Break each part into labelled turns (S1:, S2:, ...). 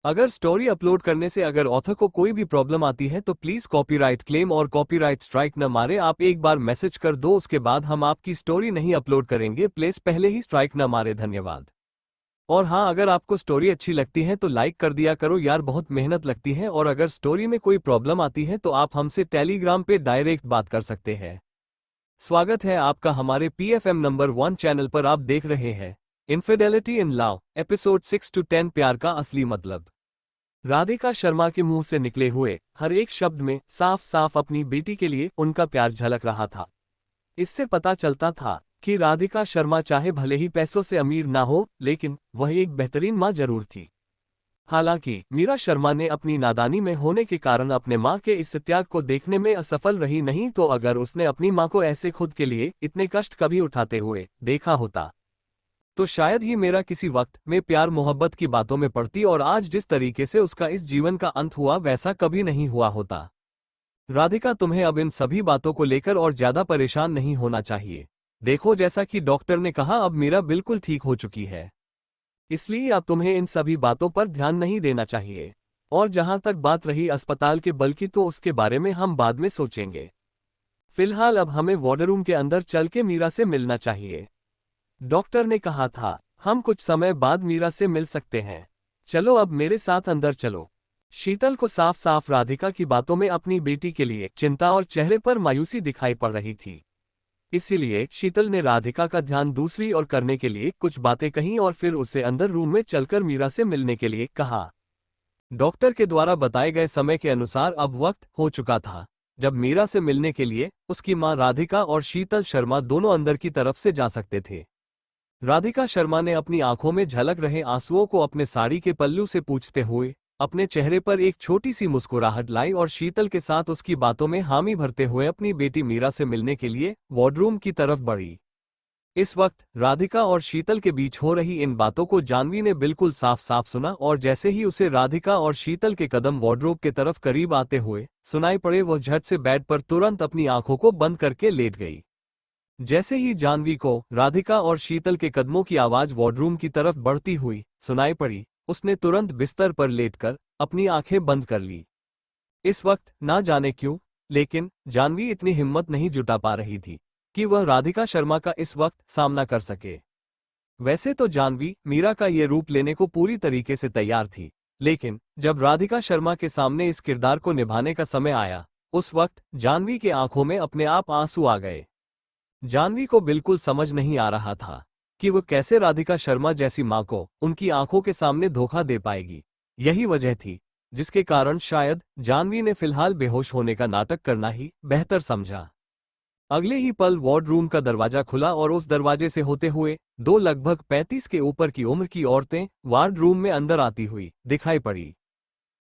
S1: अगर story upload करने से अगर ऑथर को कोई भी प्रॉब्लम आती है तो प्लीज कॉपीराइट क्लेम और कॉपीराइट स्ट्राइक न मारे। आप एक बार मैसेज कर दो, उसके बाद हम आपकी स्टोरी नहीं अपलोड करेंगे। प्लीज पहले ही स्ट्राइक न मारे। धन्यवाद। और हाँ, अगर आपको स्टोरी अच्छी लगती है तो लाइक कर दिया करो यार, बहुत मेहनत लगती है। और अगर स्टोरी में कोई प्रॉब्लम आती है तो आप हमसे टेलीग्राम पे डायरेक्ट बात कर सकते हैं। स्वागत है आपका हमारे PFM नंबर 1 चैनल पर। आप देख रहे हैं infidelity in love episode 6 to 10, प्यार का असली मतलब। राधिका शर्मा के मुंह से निकले हुए हर एक शब्द में साफ साफ अपनी बेटी के लिए उनका प्यार झलक रहा था। इससे पता चलता था कि राधिका शर्मा चाहे भले ही पैसों से अमीर ना हो, लेकिन वह एक बेहतरीन मां जरूर थी। हालांकि मीरा शर्मा ने अपनी नादानी में होने के कारण अपने मां के इस त्याग को देखने में असफल रही, नहीं तो अगर उसने अपनी मां को ऐसे खुद के लिए इतने कष्ट कभी उठाते हुए देखा होता तो शायद ही मेरा किसी वक्त में प्यार मोहब्बत की बातों में पड़ती, और आज जिस तरीके से उसका इस जीवन का अंत हुआ वैसा कभी नहीं हुआ होता। राधिका, तुम्हें अब इन सभी बातों को लेकर और ज्यादा परेशान नहीं होना चाहिए। देखो, जैसा कि डॉक्टर ने कहा, अब मीरा बिल्कुल ठीक हो चुकी है, इसलिए अब तुम्हें इन सभी बातों पर ध्यान नहीं देना चाहिए। और जहां तक बात रही अस्पताल के बल की, तो उसके बारे में हम बाद में सोचेंगे। फिलहाल अब हमें वार्ड रूम के अंदर चल के मीरा से मिलना चाहिए। डॉक्टर ने कहा था हम कुछ समय बाद मीरा से मिल सकते हैं। चलो अब मेरे साथ अंदर चलो। शीतल को साफ साफ राधिका की बातों में अपनी बेटी के लिए चिंता और चेहरे पर मायूसी दिखाई पड़ रही थी। इसीलिए शीतल ने राधिका का ध्यान दूसरी ओर करने के लिए कुछ बातें कहीं और फिर उसे अंदर रूम में चलकर मीरा से मिलने के लिए कहा। डॉक्टर के द्वारा बताए गए समय के अनुसार अब वक्त हो चुका था जब मीरा से मिलने के लिए उसकी मां राधिका और शीतल शर्मा दोनों अंदर की तरफ से जा सकते थे। राधिका शर्मा ने अपनी आंखों में झलक रहे आंसुओं को अपने साड़ी के पल्लू से पूंछते हुए अपने चेहरे पर एक छोटी सी मुस्कुराहट लाई और शीतल के साथ उसकी बातों में हामी भरते हुए अपनी बेटी मीरा से मिलने के लिए वार्डरूम की तरफ बढ़ी। इस वक्त राधिका और शीतल के बीच हो रही इन बातों को जानवी ने बिल्कुल साफ साफ सुना, और जैसे ही उसे राधिका और शीतल के कदम वार्डरोब के तरफ करीब आते हुए सुनाई पड़े, वो झट से बेड पर तुरंत अपनी आंखों को बंद करके लेट गई। जैसे ही जानवी को राधिका और शीतल के कदमों की आवाज वार्डरूम की तरफ बढ़ती हुई सुनाई पड़ी, उसने तुरंत बिस्तर पर लेटकर अपनी आंखें बंद कर ली। इस वक्त ना जाने क्यों, लेकिन जानवी इतनी हिम्मत नहीं जुटा पा रही थी कि वह राधिका शर्मा का इस वक्त सामना कर सके। वैसे तो जानवी मीरा का ये रूप लेने को पूरी तरीके से तैयार थी, लेकिन जब राधिका शर्मा के सामने इस किरदार को निभाने का समय आया, उस वक्त जानवी के आंखों में अपने आप आंसू आ गए। जानवी को बिल्कुल समझ नहीं आ रहा था कि वह कैसे राधिका शर्मा जैसी मां को उनकी आंखों के सामने धोखा दे पाएगी। यही वजह थी जिसके कारण शायद जानवी ने फिलहाल बेहोश होने का नाटक करना ही बेहतर समझा। अगले ही पल वार्ड रूम का दरवाजा खुला और उस दरवाजे से होते हुए दो लगभग 35 के ऊपर की उम्र की औरतें वार्ड रूम में अंदर आती हुई दिखाई पड़ी,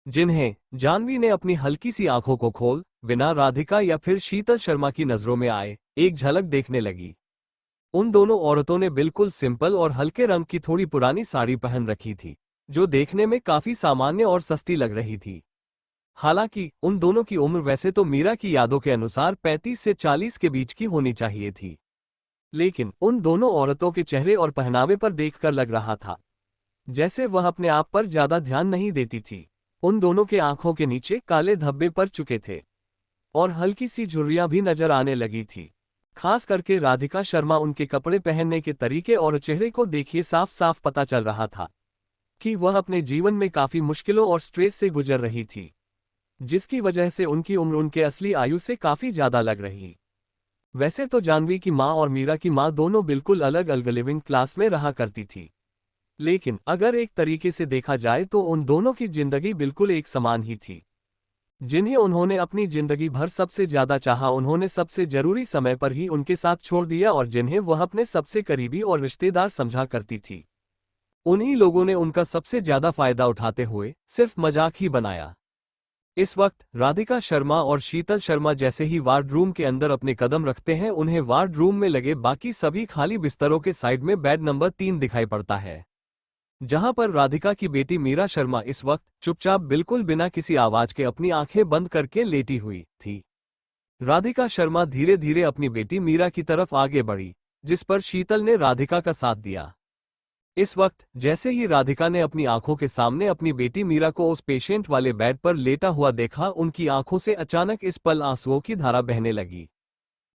S1: जिन्हें जानवी ने अपनी हल्की सी आंखों को खोल बिना राधिका या फिर शीतल शर्मा की नजरों में आए एक झलक देखने लगी। उन दोनों औरतों ने बिल्कुल सिंपल और हल्के रंग की थोड़ी पुरानी साड़ी पहन रखी थी, जो देखने में काफी सामान्य और सस्ती लग रही थी। हालांकि उन दोनों की उम्र वैसे तो मीरा की यादों के अनुसार 35 से 40 के बीच की होनी चाहिए थी, लेकिन उन दोनों औरतों के चेहरे और पहनावे पर देखकर लग रहा था जैसे वह अपने आप पर ज्यादा ध्यान नहीं देती थी। उन दोनों के आंखों के नीचे काले धब्बे पड़ चुके थे और हल्की सी झुर्रियां भी नजर आने लगी थी। खास करके राधिका शर्मा, उनके कपड़े पहनने के तरीके और चेहरे को देखिए साफ साफ पता चल रहा था कि वह अपने जीवन में काफी मुश्किलों और स्ट्रेस से गुजर रही थी, जिसकी वजह से उनकी उम्र उनके असली आयु से काफी ज्यादा लग रही। वैसे तो जानवी की मां और मीरा की मां दोनों बिल्कुल अलग अलग लिविंग क्लास में रहा करती थी, लेकिन अगर एक तरीके से देखा जाए तो उन दोनों की जिंदगी बिल्कुल एक समान ही थी। जिन्हें उन्होंने अपनी जिंदगी भर सबसे ज्यादा चाहा, उन्होंने सबसे जरूरी समय पर ही उनके साथ छोड़ दिया, और जिन्हें वह अपने सबसे करीबी और रिश्तेदार समझा करती थी, उन्हीं लोगों ने उनका सबसे ज्यादा फायदा उठाते हुए सिर्फ मजाक ही बनाया। इस वक्त राधिका शर्मा और शीतल शर्मा जैसे ही वार्ड रूम के अंदर अपने कदम रखते हैं, उन्हें वार्ड रूम में लगे बाकी सभी खाली बिस्तरों के साइड में बेड नंबर 3 दिखाई पड़ता है, जहां पर राधिका की बेटी मीरा शर्मा इस वक्त चुपचाप बिल्कुल बिना किसी आवाज के अपनी आंखें बंद करके लेटी हुई थी। राधिका शर्मा धीरे धीरे अपनी बेटी मीरा की तरफ आगे बढ़ी, जिस पर शीतल ने राधिका का साथ दिया। इस वक्त जैसे ही राधिका ने अपनी आंखों के सामने अपनी बेटी मीरा को उस पेशेंट वाले बेड पर लेटा हुआ देखा, उनकी आंखों से अचानक इस पल आंसुओं की धारा बहने लगी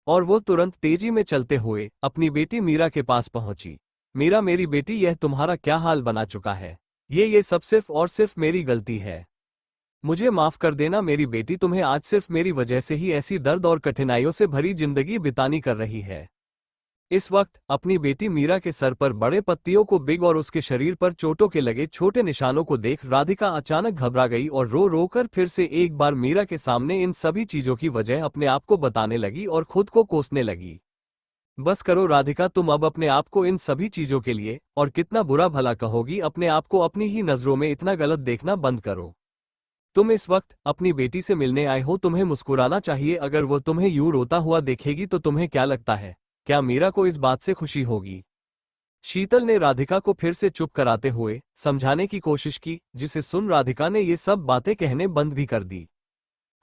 S1: और वो तुरंत तेजी में चलते हुए अपनी बेटी मीरा के पास पहुंची। मीरा, मेरी बेटी, यह तुम्हारा क्या हाल बना चुका है? ये सब सिर्फ और सिर्फ मेरी गलती है। मुझे माफ कर देना मेरी बेटी, तुम्हें आज सिर्फ मेरी वजह से ही ऐसी दर्द और कठिनाइयों से भरी जिंदगी बितानी कर रही है। इस वक्त अपनी बेटी मीरा के सर पर बड़े पत्तियों को बिग और उसके शरीर पर चोटों के लगे छोटे निशानों को देख राधिका अचानक घबरा गई और रो रो कर फिर से एक बार मीरा के सामने इन सभी चीजों की वजह अपने आप को बताने लगी और खुद को कोसने लगी। बस करो राधिका, तुम अब अपने आप को इन सभी चीजों के लिए और कितना बुरा भला कहोगी, अपने आप को अपनी ही नजरों में इतना गलत देखना बंद करो। तुम इस वक्त अपनी बेटी से मिलने आए हो, तुम्हें मुस्कुराना चाहिए। अगर वो तुम्हें यूं रोता हुआ देखेगी तो तुम्हें क्या लगता है, क्या मीरा को इस बात से खुशी होगी? शीतल ने राधिका को फिर से चुप कराते हुए समझाने की कोशिश की, जिसे सुन राधिका ने ये सब बातें कहने बंद भी कर दी।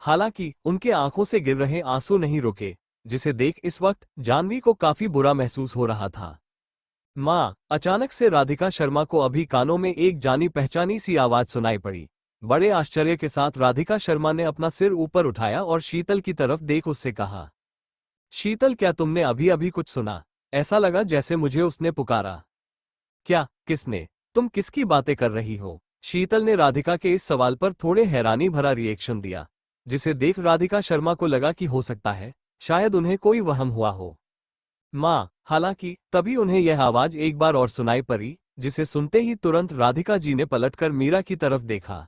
S1: हालांकि उनके आंखों से गिर रहे आंसू नहीं रुके, जिसे देख इस वक्त जानवी को काफी बुरा महसूस हो रहा था। माँ! अचानक से राधिका शर्मा को अभी कानों में एक जानी पहचानी सी आवाज सुनाई पड़ी। बड़े आश्चर्य के साथ राधिका शर्मा ने अपना सिर ऊपर उठाया और शीतल की तरफ देख उससे कहा, शीतल, क्या तुमने अभी अभी कुछ सुना? ऐसा लगा जैसे मुझे उसने पुकारा। क्या? किसने? तुम किसकी बातें कर रही हो? शीतल ने राधिका के इस सवाल पर थोड़े हैरानी भरा रिएक्शन दिया, जिसे देख राधिका शर्मा को लगा कि हो सकता है शायद उन्हें कोई वहम हुआ हो। माँ! हालांकि तभी उन्हें यह आवाज एक बार और सुनाई पड़ी, जिसे सुनते ही तुरंत राधिका जी ने पलटकर मीरा की तरफ देखा।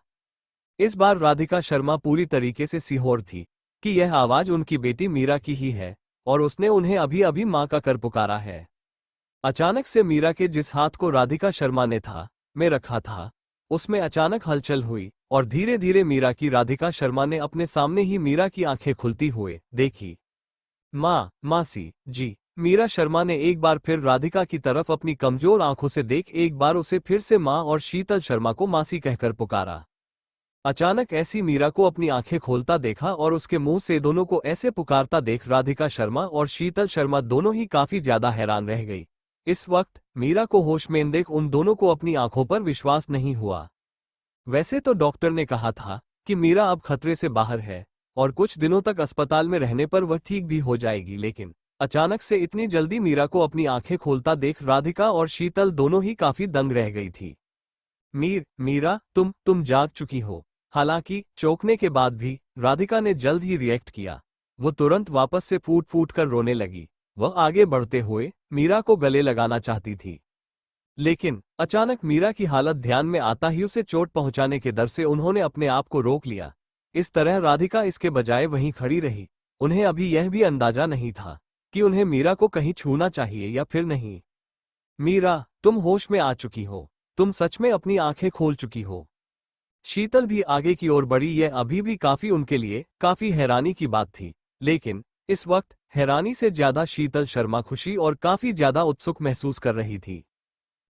S1: इस बार राधिका शर्मा पूरी तरीके से सिहोर थी कि यह आवाज उनकी बेटी मीरा की ही है और उसने उन्हें अभी अभी मां का कर पुकारा है। अचानक से मीरा के जिस हाथ को राधिका शर्मा ने था में रखा था, उसमें अचानक हलचल हुई और धीरे धीरे मीरा की राधिका शर्मा ने अपने सामने ही मीरा की आंखें खुलती हुए देखी। माँ! मासी जी! मीरा शर्मा ने एक बार फिर राधिका की तरफ अपनी कमजोर आंखों से देख एक बार उसे फिर से माँ और शीतल शर्मा को मासी कहकर पुकारा। अचानक ऐसी मीरा को अपनी आंखें खोलता देखा और उसके मुंह से दोनों को ऐसे पुकारता देख राधिका शर्मा और शीतल शर्मा दोनों ही काफी ज्यादा हैरान रह गई। इस वक्त मीरा को होश में देख उन दोनों को अपनी आंखों पर विश्वास नहीं हुआ। वैसे तो डॉक्टर ने कहा था कि मीरा अब खतरे से बाहर है और कुछ दिनों तक अस्पताल में रहने पर वह ठीक भी हो जाएगी, लेकिन अचानक से इतनी जल्दी मीरा को अपनी आंखें खोलता देख राधिका और शीतल दोनों ही काफी दंग रह गई थी। मीरा, तुम जाग चुकी हो। हालांकि चौंकने के बाद भी राधिका ने जल्द ही रिएक्ट किया। वो तुरंत वापस से फूट फूट कर रोने लगी। वह आगे बढ़ते हुए मीरा को गले लगाना चाहती थी, लेकिन अचानक मीरा की हालत ध्यान में आता ही उसे चोट पहुंचाने के डर से उन्होंने अपने आप को रोक लिया। इस तरह राधिका इसके बजाय वहीं खड़ी रही। उन्हें अभी यह भी अंदाजा नहीं था कि उन्हें मीरा को कहीं छूना चाहिए या फिर नहीं। मीरा, तुम होश में आ चुकी हो। तुम सच में अपनी आंखें खोल चुकी हो। शीतल भी आगे की ओर बढ़ी। यह अभी भी काफी उनके लिए काफी हैरानी की बात थी, लेकिन इस वक्त हैरानी से ज्यादा शीतल शर्मा खुशी और काफी ज्यादा उत्सुक महसूस कर रही थी।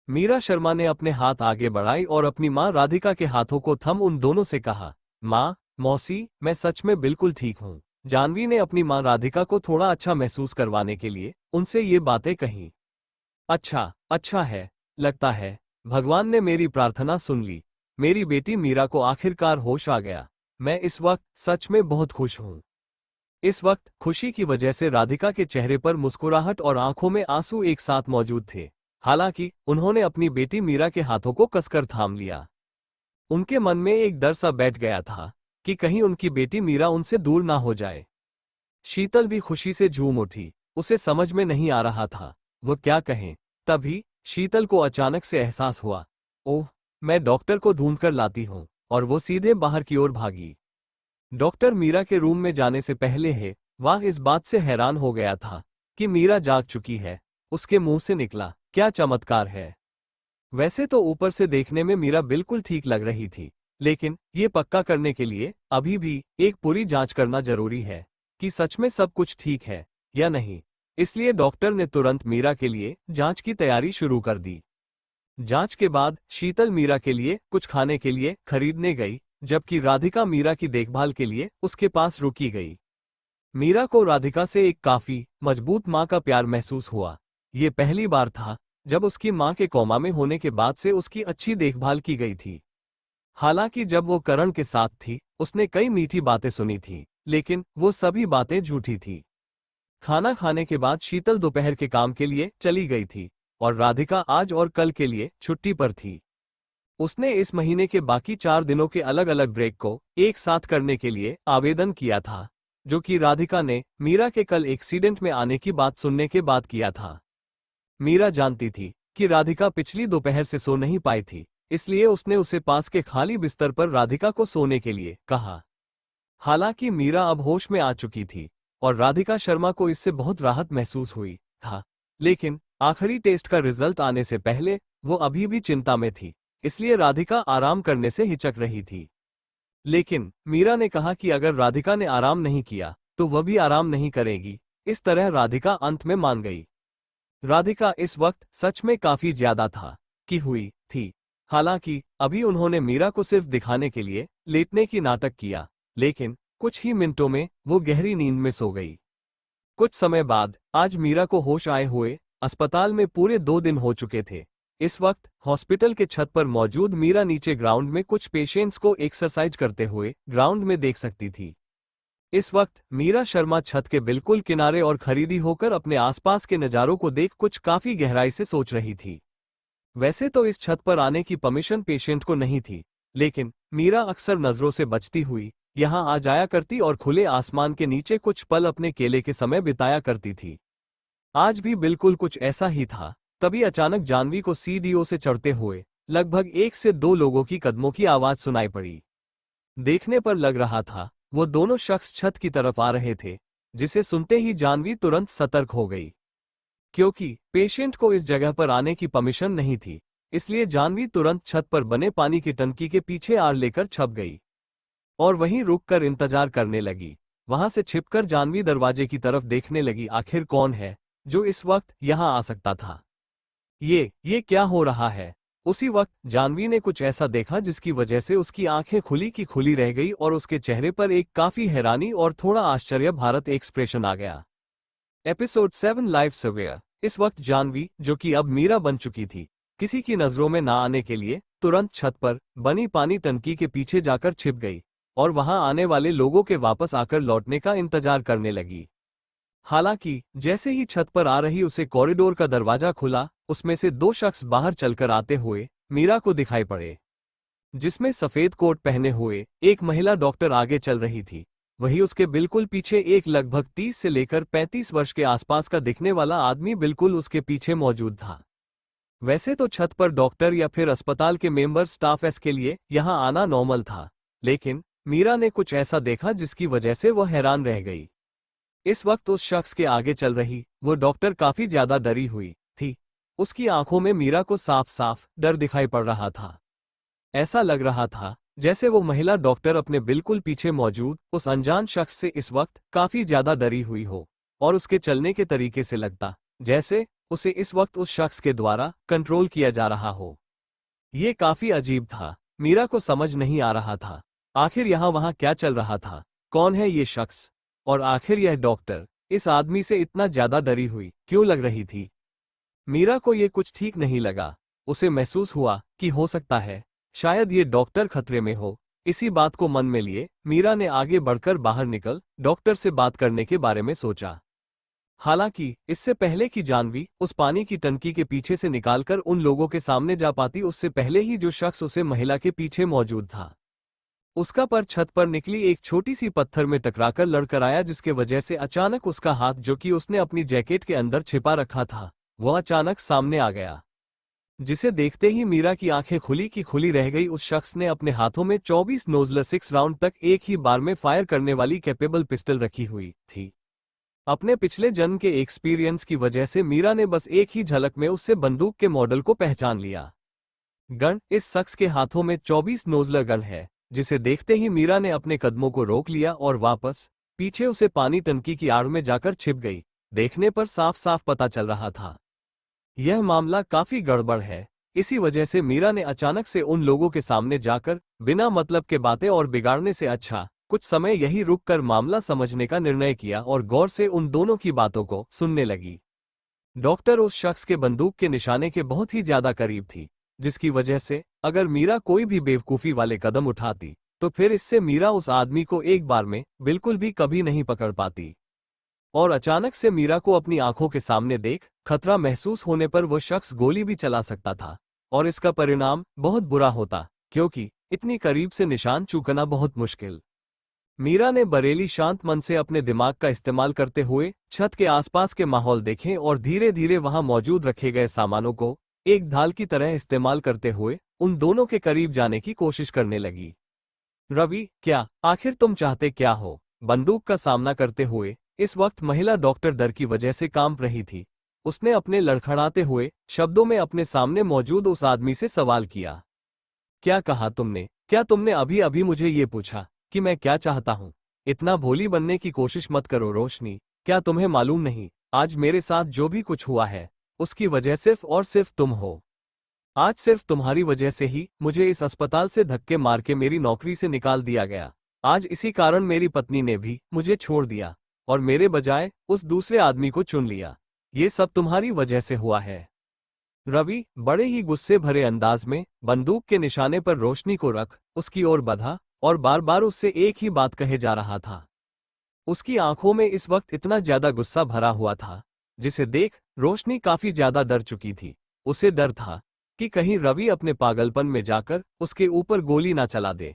S1: मीरा शर्मा ने अपने हाथ आगे बढ़ाई और अपनी मां राधिका के हाथों को थम उन दोनों से कहा, मां, मौसी, मैं सच में बिल्कुल ठीक हूं। जानवी ने अपनी मां राधिका को थोड़ा अच्छा महसूस करवाने के लिए उनसे ये बातें कहीं। अच्छा है, लगता है भगवान ने मेरी प्रार्थना सुन ली। मेरी बेटी मीरा को आखिरकार होश आ गया। मैं इस वक्त सच में बहुत खुश हूं। इस वक्त खुशी की वजह से राधिका के चेहरे पर मुस्कुराहट और आंखों में आंसू एक साथ मौजूद थे। हालांकि उन्होंने अपनी बेटी मीरा के हाथों को कसकर थाम लिया। उनके मन में एक डर सा बैठ गया था कि कहीं उनकी बेटी मीरा उनसे दूर ना हो जाए। शीतल भी खुशी से झूम उठी। उसे समझ में नहीं आ रहा था वो क्या कहें। तभी शीतल को अचानक से एहसास हुआ, ओह, मैं डॉक्टर को ढूंढकर लाती हूँ, और वो सीधे बाहर की ओर भागी। डॉक्टर मीरा के रूम में जाने से पहले है वह इस बात से हैरान हो गया था कि मीरा जाग चुकी है। उसके मुंह से निकला, क्या चमत्कार है। वैसे तो ऊपर से देखने में मीरा बिल्कुल ठीक लग रही थी, लेकिन ये पक्का करने के लिए अभी भी एक पूरी जांच करना जरूरी है कि सच में सब कुछ ठीक है या नहीं। इसलिए डॉक्टर ने तुरंत मीरा के लिए जांच की तैयारी शुरू कर दी। जांच के बाद शीतल मीरा के लिए कुछ खाने के लिए खरीदने गई, जबकि राधिका मीरा की देखभाल के लिए उसके पास रुकी गई। मीरा को राधिका से एक काफी मजबूत मां का प्यार महसूस हुआ। ये पहली बार था जब उसकी मां के कोमा में होने के बाद से उसकी अच्छी देखभाल की गई थी। हालांकि जब वो करण के साथ थी, उसने कई मीठी बातें सुनी थी, लेकिन वो सभी बातें झूठी थी। खाना खाने के बाद शीतल दोपहर के काम के लिए चली गई थी और राधिका आज और कल के लिए छुट्टी पर थी। उसने इस महीने के बाकी 4 दिनों के अलग अलग ब्रेक को एक साथ करने के लिए आवेदन किया था, जो कि राधिका ने मीरा के कल एक्सीडेंट में आने की बात सुनने के बाद किया था। मीरा जानती थी कि राधिका पिछली दोपहर से सो नहीं पाई थी, इसलिए उसने उसे पास के खाली बिस्तर पर राधिका को सोने के लिए कहा। हालांकि मीरा अब होश में आ चुकी थी और राधिका शर्मा को इससे बहुत राहत महसूस हुई था, लेकिन आखिरी टेस्ट का रिजल्ट आने से पहले वो अभी भी चिंता में थी, इसलिए राधिका आराम करने से हिचक रही थी। लेकिन मीरा ने कहा कि अगर राधिका ने आराम नहीं किया तो वह भी आराम नहीं करेगी। इस तरह राधिका अंत में मान गई। राधिका इस वक्त सच में काफी ज्यादा की हुई थी। हालांकि अभी उन्होंने मीरा को सिर्फ दिखाने के लिए लेटने की नाटक किया, लेकिन कुछ ही मिनटों में वो गहरी नींद में सो गई। कुछ समय बाद आज मीरा को होश आए हुए अस्पताल में पूरे 2 दिन हो चुके थे। इस वक्त हॉस्पिटल के छत पर मौजूद मीरा नीचे ग्राउंड में कुछ पेशेंट्स को एक्सरसाइज करते हुए ग्राउंड में देख सकती थी। इस वक्त मीरा शर्मा छत के बिल्कुल किनारे और खरीदी होकर अपने आसपास के नज़ारों को देख कुछ काफी गहराई से सोच रही थी। वैसे तो इस छत पर आने की परमिशन पेशेंट को नहीं थी, लेकिन मीरा अक्सर नजरों से बचती हुई यहां आ जाया करती और खुले आसमान के नीचे कुछ पल अपने केले के समय बिताया करती थी। आज भी बिल्कुल कुछ ऐसा ही था। तभी अचानक जानवी को सीढ़ियों से चढ़ते हुए लगभग 1 से 2 लोगों की कदमों की आवाज सुनाई पड़ी। देखने पर लग रहा था वो दोनों शख्स छत की तरफ आ रहे थे, जिसे सुनते ही जानवी तुरंत सतर्क हो गई। क्योंकि पेशेंट को इस जगह पर आने की परमिशन नहीं थी, इसलिए जानवी तुरंत छत पर बने पानी की टंकी के पीछे आड़ लेकर छप गई और वहीं रुककर इंतजार करने लगी। वहां से छिपकर जानवी दरवाजे की तरफ देखने लगी, आखिर कौन है जो इस वक्त यहां आ सकता था। ये क्या हो रहा है? उसी वक्त जानवी ने कुछ ऐसा देखा जिसकी वजह से उसकी आंखें खुली की खुली रह गई और उसके चेहरे पर एक काफी हैरानी और थोड़ा आश्चर्य भारत एक्सप्रेशन आ गया। Episode 7 life severe. इस वक्त जानवी, जो कि अब मीरा बन चुकी थी, किसी की नजरों में ना आने के लिए तुरंत छत पर बनी पानी टंकी के पीछे जाकर छिप गई और वहां आने वाले लोगों के वापस आकर लौटने का इंतजार करने लगी। हालांकि जैसे ही छत पर आ रही उसे कॉरिडोर का दरवाजा खुला, उसमें से 2 शख्स बाहर चलकर आते हुए मीरा को दिखाई पड़े, जिसमें सफेद कोट पहने हुए एक महिला डॉक्टर आगे चल रही थी। वहीं उसके बिल्कुल पीछे एक लगभग 30 से लेकर 35 वर्ष के आसपास का दिखने वाला आदमी बिल्कुल उसके पीछे मौजूद था। वैसे तो छत पर डॉक्टर या फिर अस्पताल के मेंबर स्टाफ के लिए यहां आना नॉर्मल था, लेकिन मीरा ने कुछ ऐसा देखा जिसकी वजह से वह हैरान रह गई। इस वक्त उस शख्स के आगे चल रही वो डॉक्टर काफी ज्यादा डरी हुई थी। उसकी आंखों में मीरा को साफ साफ डर दिखाई पड़ रहा था। ऐसा लग रहा था जैसे वो महिला डॉक्टर अपने बिल्कुल पीछे मौजूद उस अनजान शख्स से इस वक्त काफी ज्यादा डरी हुई हो, और उसके चलने के तरीके से लगता जैसे उसे इस वक्त उस शख्स के द्वारा कंट्रोल किया जा रहा हो। ये काफी अजीब था। मीरा को समझ नहीं आ रहा था आखिर यहाँ वहाँ क्या चल रहा था, कौन है ये शख्स, और आखिर यह डॉक्टर इस आदमी से इतना ज्यादा डरी हुई क्यों लग रही थी। मीरा को ये कुछ ठीक नहीं लगा। उसे महसूस हुआ कि हो सकता है शायद ये डॉक्टर खतरे में हो। इसी बात को मन में लिए मीरा ने आगे बढ़कर बाहर निकल डॉक्टर से बात करने के बारे में सोचा। हालांकि इससे पहले कि जानवी उस पानी की टंकी के पीछे से निकालकर उन लोगों के सामने जा पाती, उससे पहले ही जो शख्स उसे महिला के पीछे मौजूद था, उसका पर छत पर निकली एक छोटी सी पत्थर में टकराकर लड़कर आया, जिसके वजह से अचानक उसका हाथ, जो कि उसने अपनी जैकेट के अंदर छिपा रखा था, वह अचानक सामने आ गया, जिसे देखते ही मीरा की आंखें खुली की खुली रह गई। उस शख्स ने अपने हाथों में 24 नोजल 6 राउंड तक एक ही बार में फायर करने वाली कैपेबल पिस्टल रखी हुई थी। अपने पिछले जन्म के एक्सपीरियंस की वजह से मीरा ने बस एक ही झलक में उससे बंदूक के मॉडल को पहचान लिया। गन इस शख्स के हाथों में 24 नोजल गन है, जिसे देखते ही मीरा ने अपने कदमों को रोक लिया और वापस पीछे उसे पानी टंकी की आड़ में जाकर छिप गई। देखने पर साफ साफ पता चल रहा था यह मामला काफी गड़बड़ है। इसी वजह से मीरा ने अचानक से उन लोगों के सामने जाकर बिना मतलब के बातें और बिगाड़ने से अच्छा कुछ समय यही रुककर मामला समझने का निर्णय किया और गौर से उन दोनों की बातों को सुनने लगी। डॉक्टर उस शख्स के बंदूक के निशाने के बहुत ही ज्यादा करीब थी, जिसकी वजह से अगर मीरा कोई भी बेवकूफ़ी वाले कदम उठाती तो फिर इससे मीरा उस आदमी को एक बार में बिल्कुल भी कभी नहीं पकड़ पाती। और अचानक से मीरा को अपनी आंखों के सामने देख खतरा महसूस होने पर वो शख्स गोली भी चला सकता था, और इसका परिणाम बहुत बुरा होता, क्योंकि इतनी करीब से निशान चूकना बहुत मुश्किल। मीरा ने बरेली शांत मन से अपने दिमाग का इस्तेमाल करते हुए छत के आसपास के माहौल देखे और धीरे धीरे वहां मौजूद रखे गए सामानों को एक ढाल की तरह इस्तेमाल करते हुए उन दोनों के करीब जाने की कोशिश करने लगी। रवि, क्या आखिर तुम चाहते क्या हो? बंदूक का सामना करते हुए इस वक्त महिला डॉक्टर डर की वजह से कांप रही थी। उसने अपने लड़खड़ाते हुए शब्दों में अपने सामने मौजूद उस आदमी से सवाल किया। क्या कहा तुमने? क्या तुमने अभी अभी मुझे ये पूछा कि मैं क्या चाहता हूँ? इतना भोली बनने की कोशिश मत करो रोशनी। क्या तुम्हें मालूम नहीं, आज मेरे साथ जो भी कुछ हुआ है उसकी वजह सिर्फ और सिर्फ तुम हो। आज सिर्फ तुम्हारी वजह से ही मुझे इस अस्पताल से धक्के मार के मेरी नौकरी से निकाल दिया गया। आज इसी कारण मेरी पत्नी ने भी मुझे छोड़ दिया और मेरे बजाय उस दूसरे आदमी को चुन लिया। ये सब तुम्हारी वजह से हुआ है। रवि बड़े ही गुस्से भरे अंदाज में बंदूक के निशाने पर रोशनी को रख उसकी ओर बढ़ा और बार बार उससे एक ही बात कहे जा रहा था। उसकी आंखों में इस वक्त इतना ज्यादा गुस्सा भरा हुआ था, जिसे देख रोशनी काफी ज्यादा डर चुकी थी। उसे डर था कि कहीं रवि अपने पागलपन में जाकर उसके ऊपर गोली ना चला दे।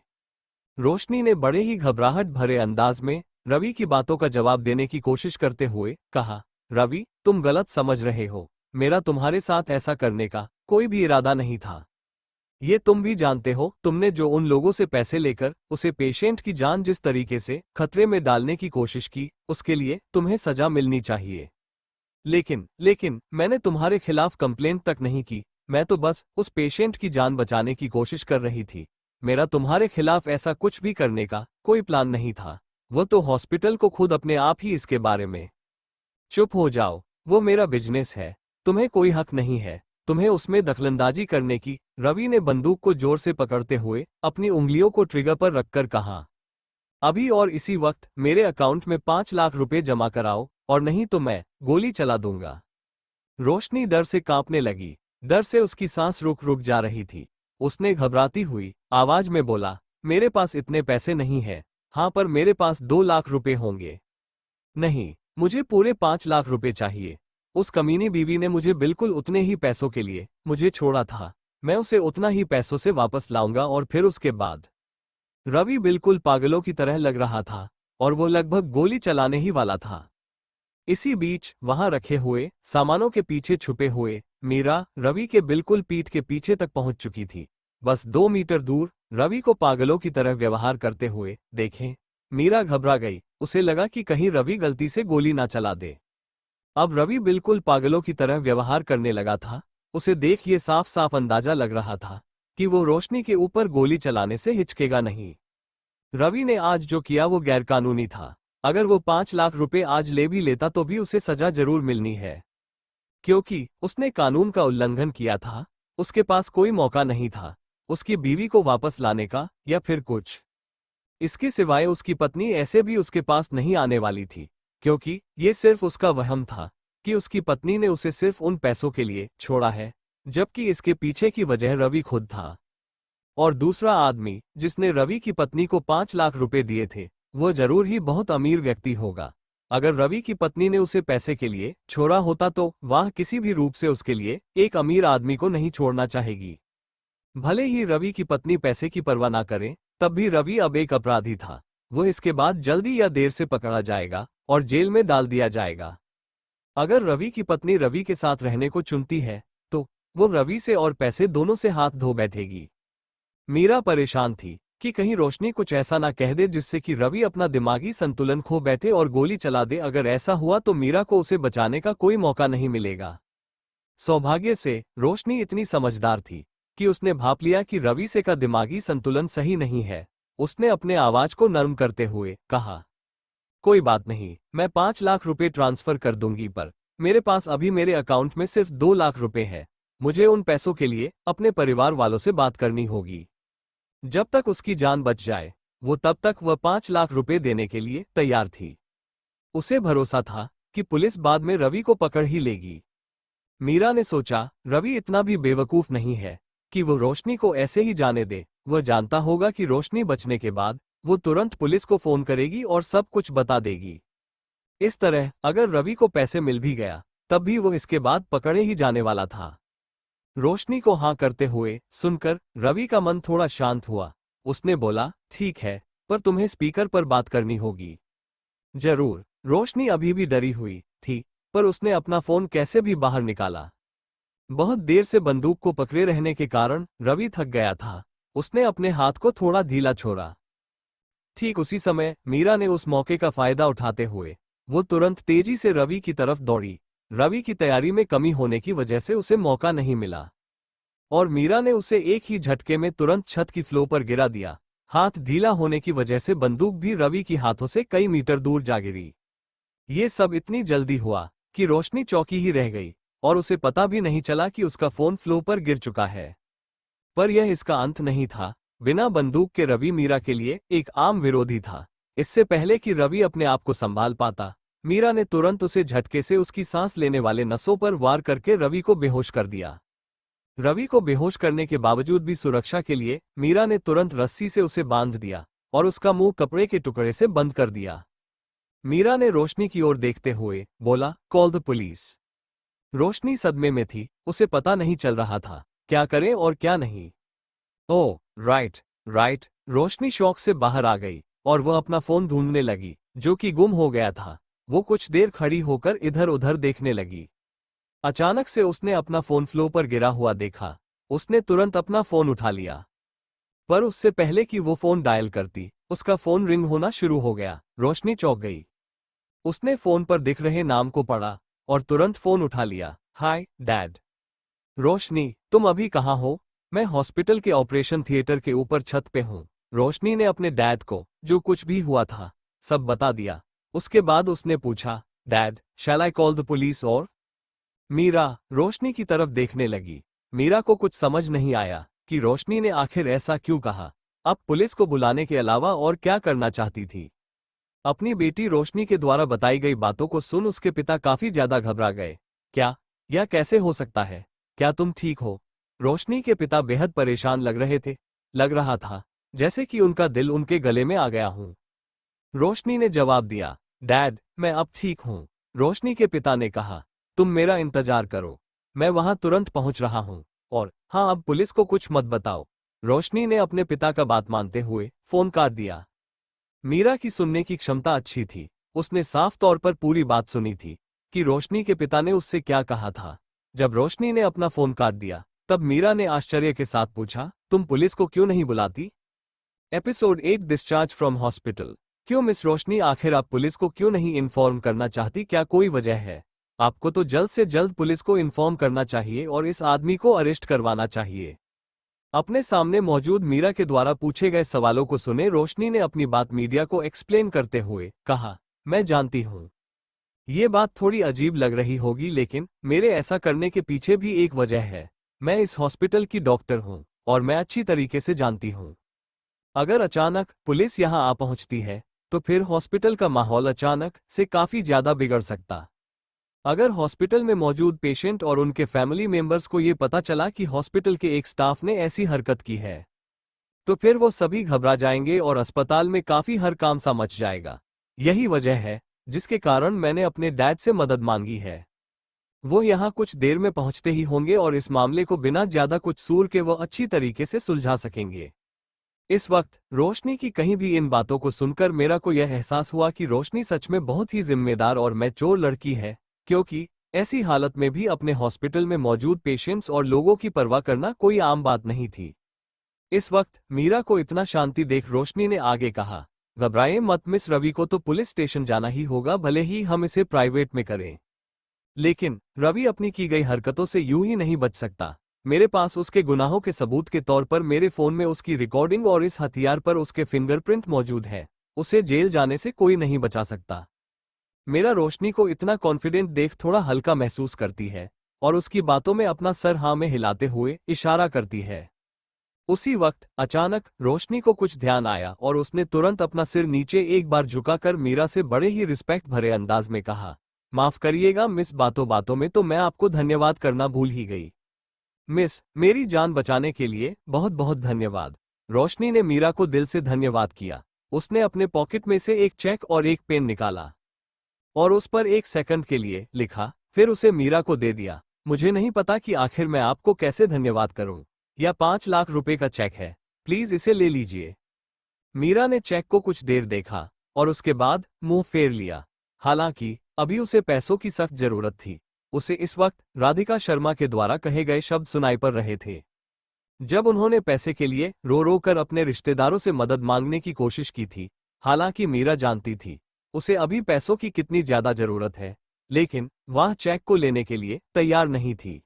S1: रोशनी ने बड़े ही घबराहट भरे अंदाज में रवि की बातों का जवाब देने की कोशिश करते हुए कहा, रवि, तुम गलत समझ रहे हो। मेरा तुम्हारे साथ ऐसा करने का कोई भी इरादा नहीं था। ये तुम भी जानते हो, तुमने जो उन लोगों से पैसे लेकर उसे पेशेंट की जान जिस तरीके से खतरे में डालने की कोशिश की, उसके लिए तुम्हें सजा मिलनी चाहिए। लेकिन मैंने तुम्हारे खिलाफ कंप्लेंट तक नहीं की। मैं तो बस उस पेशेंट की जान बचाने की कोशिश कर रही थी। मेरा तुम्हारे खिलाफ ऐसा कुछ भी करने का कोई प्लान नहीं था। वो तो हॉस्पिटल को खुद अपने आप ही इसके बारे में। चुप हो जाओ, वो मेरा बिजनेस है, तुम्हें कोई हक नहीं है तुम्हें उसमें दखलंदाजी करने की। रवि ने बंदूक को जोर से पकड़ते हुए अपनी उंगलियों को ट्रिगर पर रखकर कहा, अभी और इसी वक्त मेरे अकाउंट में 5 लाख रुपए जमा कराओ, और नहीं तो मैं गोली चला दूंगा। रोशनी डर से कांपने लगी। डर से उसकी सांस रुक जा रही थी। उसने घबराती हुई आवाज में बोला, मेरे पास इतने पैसे नहीं है। हाँ, पर मेरे पास 2 लाख रुपए होंगे। नहीं, मुझे पूरे 5 लाख रुपए चाहिए। उस कमीनी बीवी ने मुझे बिल्कुल उतने ही पैसों के लिए मुझे छोड़ा था। मैं उसे उतना ही पैसों से वापस लाऊंगा और फिर उसके बाद। रवि बिल्कुल पागलों की तरह लग रहा था और वो लगभग गोली चलाने ही वाला था। इसी बीच वहां रखे हुए सामानों के पीछे छुपे हुए मीरा रवि के बिल्कुल पीठ के पीछे तक पहुंच चुकी थी। बस 2 मीटर दूर रवि को पागलों की तरह व्यवहार करते हुए देखें। मीरा घबरा गई। उसे लगा कि कहीं रवि गलती से गोली ना चला दे। अब रवि बिल्कुल पागलों की तरह व्यवहार करने लगा था। उसे देख ये साफ साफ अंदाजा लग रहा था कि वो रोशनी के ऊपर गोली चलाने से हिचकेगा नहीं। रवि ने आज जो किया वो गैरकानूनी था। अगर वो 5 लाख रुपए आज ले भी लेता तो भी उसे सजा जरूर मिलनी है, क्योंकि उसने कानून का उल्लंघन किया था। उसके पास कोई मौका नहीं था उसकी बीवी को वापस लाने का या फिर कुछ इसके सिवाय। उसकी पत्नी ऐसे भी उसके पास नहीं आने वाली थी, क्योंकि ये सिर्फ उसका वहम था कि उसकी पत्नी ने उसे सिर्फ उन पैसों के लिए छोड़ा है, जबकि इसके पीछे की वजह रवि खुद था। और दूसरा आदमी जिसने रवि की पत्नी को 5 लाख रुपए दिए थे, वो जरूर ही बहुत अमीर व्यक्ति होगा। अगर रवि की पत्नी ने उसे पैसे के लिए छोड़ा होता तो वह किसी भी रूप से उसके लिए एक अमीर आदमी को नहीं छोड़ना चाहेगी। भले ही रवि की पत्नी पैसे की परवाह ना करे, तब भी रवि अब एक अपराधी था। वो इसके बाद जल्दी या देर से पकड़ा जाएगा और जेल में डाल दिया जाएगा। अगर रवि की पत्नी रवि के साथ रहने को चुनती है तो वो रवि से और पैसे दोनों से हाथ धो बैठेगी। मीरा परेशान थी कि कहीं रोशनी कुछ ऐसा ना कह दे जिससे कि रवि अपना दिमागी संतुलन खो बैठे और गोली चला दे। अगर ऐसा हुआ तो मीरा को उसे बचाने का कोई मौका नहीं मिलेगा। सौभाग्य से रोशनी इतनी समझदार थी कि उसने भाप लिया कि रवि से का दिमागी संतुलन सही नहीं है। उसने अपने आवाज को नर्म करते हुए कहा, कोई बात नहीं, मैं 5 लाख रुपए ट्रांसफर कर दूंगी, पर मेरे पास अभी मेरे अकाउंट में सिर्फ 2 लाख रुपए है। मुझे उन पैसों के लिए अपने परिवार वालों से बात करनी होगी। जब तक उसकी जान बच जाए वो तब तक वह 5 लाख रुपए देने के लिए तैयार थी। उसे भरोसा था कि पुलिस बाद में रवि को पकड़ ही लेगी। मीरा ने सोचा रवि इतना भी बेवकूफ नहीं है कि वो रोशनी को ऐसे ही जाने दे। वह जानता होगा कि रोशनी बचने के बाद वो तुरंत पुलिस को फोन करेगी और सब कुछ बता देगी। इस तरह अगर रवि को पैसे मिल भी गया तब भी वो इसके बाद पकड़े ही जाने वाला था। रोशनी को हाँ करते हुए सुनकर रवि का मन थोड़ा शांत हुआ। उसने बोला, ठीक है, पर तुम्हें स्पीकर पर बात करनी होगी। जरूर। रोशनी अभी भी डरी हुई थी, पर उसने अपना फोन कैसे भी बाहर निकाला। बहुत देर से बंदूक को पकड़े रहने के कारण रवि थक गया था। उसने अपने हाथ को थोड़ा ढीला छोड़ा। ठीक उसी समय मीरा ने उस मौके का फायदा उठाते हुए वो तुरंत तेजी से रवि की तरफ दौड़ी। रवि की तैयारी में कमी होने की वजह से उसे मौका नहीं मिला और मीरा ने उसे एक ही झटके में तुरंत छत की फ्लो पर गिरा दिया। हाथ ढीला होने की वजह से बंदूक भी रवि की हाथों से कई मीटर दूर जा गिरी। ये सब इतनी जल्दी हुआ कि रोशनी चौंकी ही रह गई और उसे पता भी नहीं चला कि उसका फोन फ्लो पर गिर चुका है। पर यह इसका अंत नहीं था। बिना बंदूक के रवि मीरा के लिए एक आम विरोधी था। इससे पहले कि रवि अपने आप को संभाल पाता, मीरा ने तुरंत उसे झटके से उसकी सांस लेने वाले नसों पर वार करके रवि को बेहोश कर दिया। रवि को बेहोश करने के बावजूद भी सुरक्षा के लिए मीरा ने तुरंत रस्सी से उसे बांध दिया और उसका मुंह कपड़े के टुकड़े से बंद कर दिया। मीरा ने रोशनी की ओर देखते हुए बोला, कॉल द पुलिस। रोशनी सदमे में थी। उसे पता नहीं चल रहा था क्या करें और क्या नहीं। Oh right right. रोशनी शौक से बाहर आ गई और वह अपना फोन ढूंढने लगी जो कि गुम हो गया था। वो कुछ देर खड़ी होकर इधर उधर देखने लगी। अचानक से उसने अपना फोन फ्लो पर गिरा हुआ देखा। उसने तुरंत अपना फोन उठा लिया, पर उससे पहले कि वो फोन डायल करती उसका फोन रिंग होना शुरू हो गया। रोशनी चौंक गई। उसने फोन पर दिख रहे नाम को पढ़ा और तुरंत फोन उठा लिया। Hi dad. रोशनी, तुम अभी कहाँ हो? मैं हॉस्पिटल के ऑपरेशन थिएटर के ऊपर छत पे हूँ। रोशनी ने अपने डैड को जो कुछ भी हुआ था सब बता दिया। उसके बाद उसने पूछा, dad, shall I call the police? और मीरा रोशनी की तरफ देखने लगी। मीरा को कुछ समझ नहीं आया कि रोशनी ने आखिर ऐसा क्यों कहा। अब पुलिस को बुलाने के अलावा और क्या करना चाहती थी। अपनी बेटी रोशनी के द्वारा बताई गई बातों को सुन उसके पिता काफी ज्यादा घबरा गए। क्या? यह कैसे हो सकता है? क्या तुम ठीक हो? रोशनी के पिता बेहद परेशान लग रहे थे। लग रहा था जैसे कि उनका दिल उनके गले में आ गया हूं। रोशनी ने जवाब दिया, डैड, मैं अब ठीक हूं। रोशनी के पिता ने कहा, तुम मेरा इंतजार करो, मैं वहां तुरंत पहुंच रहा हूं। और हाँ, अब पुलिस को कुछ मत बताओ। रोशनी ने अपने पिता का बात मानते हुए फोन काट दिया। मीरा की सुनने की क्षमता अच्छी थी। उसने साफ तौर पर पूरी बात सुनी थी कि रोशनी के पिता ने उससे क्या कहा था। जब रोशनी ने अपना फोन काट दिया तब मीरा ने आश्चर्य के साथ पूछा, तुम पुलिस को क्यों नहीं बुलाती? Episode 8 discharge from hospital. क्यों मिस रोशनी, आखिर आप पुलिस को क्यों नहीं इन्फॉर्म करना चाहती? क्या कोई वजह है? आपको तो जल्द से जल्द पुलिस को इन्फॉर्म करना चाहिए और इस आदमी को अरेस्ट करवाना चाहिए। अपने सामने मौजूद मीरा के द्वारा पूछे गए सवालों को सुने रोशनी ने अपनी बात मीडिया को एक्सप्लेन करते हुए कहा, मैं जानती हूँ ये बात थोड़ी अजीब लग रही होगी, लेकिन मेरे ऐसा करने के पीछे भी एक वजह है। मैं इस हॉस्पिटल की डॉक्टर हूँ और मैं अच्छी तरीके से जानती हूँ अगर अचानक पुलिस यहाँ आ पहुँचती है तो फिर हॉस्पिटल का माहौल अचानक से काफी ज्यादा बिगड़ सकता। अगर हॉस्पिटल में मौजूद पेशेंट और उनके फैमिली मेंबर्स को ये पता चला कि हॉस्पिटल के एक स्टाफ ने ऐसी हरकत की है तो फिर वो सभी घबरा जाएंगे और अस्पताल में काफी हड़कंप सा मच जाएगा। यही वजह है जिसके कारण मैंने अपने डैड से मदद मांगी है। वो यहाँ कुछ देर में पहुंचते ही होंगे और इस मामले को बिना ज्यादा कुछ सूर के वो अच्छी तरीके से सुलझा सकेंगे। इस वक्त रोशनी की कहीं भी इन बातों को सुनकर मेरा को यह एहसास हुआ कि रोशनी सच में बहुत ही जिम्मेदार और मैच्योर लड़की है, क्योंकि ऐसी हालत में भी अपने हॉस्पिटल में मौजूद पेशेंट्स और लोगों की परवाह करना कोई आम बात नहीं थी। इस वक्त मीरा को इतना शांति देख रोशनी ने आगे कहा, घबराएं मत मिस, रवि को तो पुलिस स्टेशन जाना ही होगा, भले ही हम इसे प्राइवेट में करें, लेकिन रवि अपनी की गई हरकतों से यूं ही नहीं बच सकता। मेरे पास उसके गुनाहों के सबूत के तौर पर मेरे फोन में उसकी रिकॉर्डिंग और इस हथियार पर उसके फिंगरप्रिंट मौजूद है। उसे जेल जाने से कोई नहीं बचा सकता। मेरा रोशनी को इतना कॉन्फिडेंट देख थोड़ा हल्का महसूस करती है और उसकी बातों में अपना सर हाँ में हिलाते हुए इशारा करती है। उसी वक्त अचानक रोशनी को कुछ ध्यान आया और उसने तुरंत अपना सिर नीचे एक बार झुकाकर मीरा से बड़े ही रिस्पेक्ट भरे अंदाज में कहा, माफ करिएगा मिस, बातों बातों में तो मैं आपको धन्यवाद करना भूल ही गई। मिस, मेरी जान बचाने के लिए बहुत बहुत धन्यवाद। रोशनी ने मीरा को दिल से धन्यवाद किया। उसने अपने पॉकेट में से एक चेक और एक पेन निकाला और उस पर 1 सेकंड के लिए लिखा, फिर उसे मीरा को दे दिया। मुझे नहीं पता कि आखिर मैं आपको कैसे धन्यवाद करूं। यह 5 लाख रुपए का चेक है, प्लीज इसे ले लीजिए। मीरा ने चेक को कुछ देर देखा और उसके बाद मुंह फेर लिया। हालांकि अभी उसे पैसों की सख्त जरूरत थी। उसे इस वक्त राधिका शर्मा के द्वारा कहे गए शब्द सुनाई पड़ रहे थे। जब उन्होंने पैसे के लिए रो रो कर अपने रिश्तेदारों से मदद मांगने की कोशिश की थी। हालांकि मीरा जानती थी उसे अभी पैसों की कितनी ज्यादा जरूरत है, लेकिन वह चेक को लेने के लिए तैयार नहीं थी।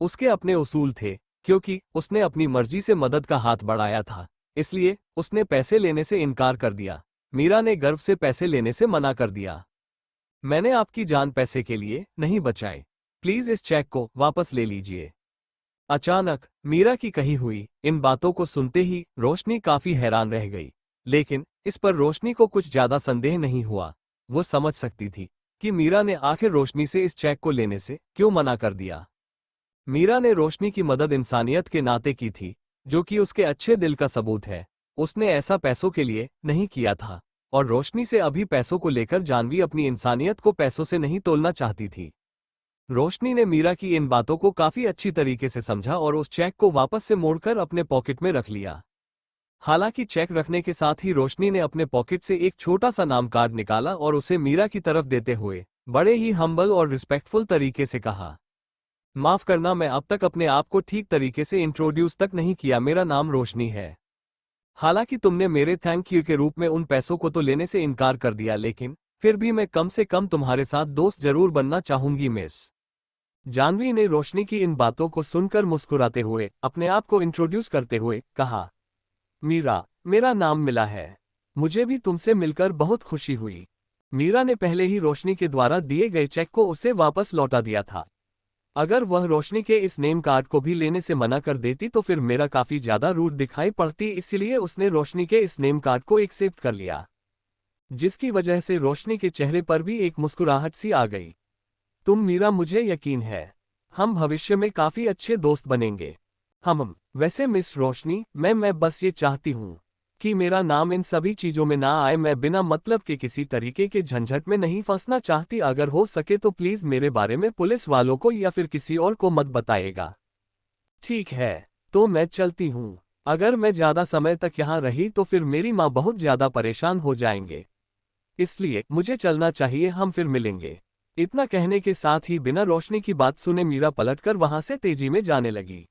S1: उसके अपने उसूल थे, क्योंकि उसने अपनी मर्जी से मदद का हाथ बढ़ाया था, इसलिए उसने पैसे लेने से इनकार कर दिया। मीरा ने गर्व से पैसे लेने से मना कर दिया। मैंने आपकी जान पैसे के लिए नहीं बचाई, प्लीज इस चेक को वापस ले लीजिए। अचानक मीरा की कही हुई इन बातों को सुनते ही रोशनी काफी हैरान रह गई, लेकिन इस पर रोशनी को कुछ ज्यादा संदेह नहीं हुआ। वो समझ सकती थी कि मीरा ने आखिर रोशनी से इस चेक को लेने से क्यों मना कर दिया। मीरा ने रोशनी की मदद इंसानियत के नाते की थी, जो कि उसके अच्छे दिल का सबूत है। उसने ऐसा पैसों के लिए नहीं किया था, और रोशनी से अभी पैसों को लेकर जानवी अपनी इंसानियत को पैसों से नहीं तोलना चाहती थी। रोशनी ने मीरा की इन बातों को काफी अच्छी तरीके से समझा और उस चेक को वापस से मोड़कर अपने पॉकेट में रख लिया। हालांकि चेक रखने के साथ ही रोशनी ने अपने पॉकेट से एक छोटा सा नाम कार्ड निकाला और उसे मीरा की तरफ देते हुए बड़े ही हम्बल और रिस्पेक्टफुल तरीके से कहा, माफ करना, मैं अब तक अपने आप को ठीक तरीके से इंट्रोड्यूस तक नहीं किया। मेरा नाम रोशनी है। हालांकि तुमने मेरे थैंक यू के रूप में उन पैसों को तो लेने से इनकार कर दिया, लेकिन फिर भी मैं कम से कम तुम्हारे साथ दोस्त जरूर बनना चाहूंगी मिस। जानवी ने रोशनी की इन बातों को सुनकर मुस्कुराते हुए अपने आप को इंट्रोड्यूस करते हुए कहा, मीरा, मेरा नाम मिला है। मुझे भी तुमसे मिलकर बहुत खुशी हुई। मीरा ने पहले ही रोशनी के द्वारा दिए गए चेक को उसे वापस लौटा दिया था। अगर वह रोशनी के इस नेम कार्ड को भी लेने से मना कर देती तो फिर मेरा काफी ज्यादा रूड दिखाई पड़ती, इसलिए उसने रोशनी के इस नेम कार्ड को एक्सेप्ट कर लिया, जिसकी वजह से रोशनी के चेहरे पर भी एक मुस्कुराहट सी आ गई। तुम मीरा, मुझे यकीन है हम भविष्य में काफी अच्छे दोस्त बनेंगे। हम वैसे मिस रोशनी, मैं बस ये चाहती हूँ कि मेरा नाम इन सभी चीजों में ना आए। मैं बिना मतलब के किसी तरीके के झंझट में नहीं फंसना चाहती। अगर हो सके तो प्लीज मेरे बारे में पुलिस वालों को या फिर किसी और को मत बताइएगा। ठीक है, तो मैं चलती हूँ। अगर मैं ज्यादा समय तक यहाँ रही तो फिर मेरी माँ बहुत ज्यादा परेशान हो जाएंगे, इसलिए मुझे चलना चाहिए। हम फिर मिलेंगे। इतना कहने के साथ ही बिना रोशनी की बात सुने मीरा पलटकर वहां से तेजी में जाने लगी।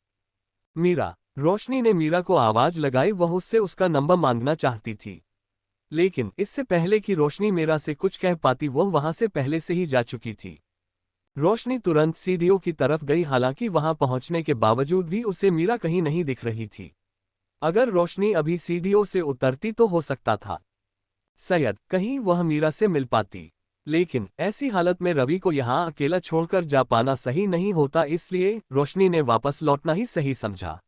S1: मीरा, रोशनी ने मीरा को आवाज लगाई। वह उससे उसका नंबर मांगना चाहती थी, लेकिन इससे पहले कि रोशनी मीरा से कुछ कह पाती वह वहां से पहले से ही जा चुकी थी। रोशनी तुरंत सीढ़ियों की तरफ गई, हालांकि वहां पहुंचने के बावजूद भी उसे मीरा कहीं नहीं दिख रही थी। अगर रोशनी अभी सीढ़ियों से उतरती तो हो सकता था शायद कहीं वह मीरा से मिल पाती, लेकिन ऐसी हालत में रवि को यहाँ अकेला छोड़कर जा पाना सही नहीं होता, इसलिए रोशनी ने वापस लौटना ही सही समझा।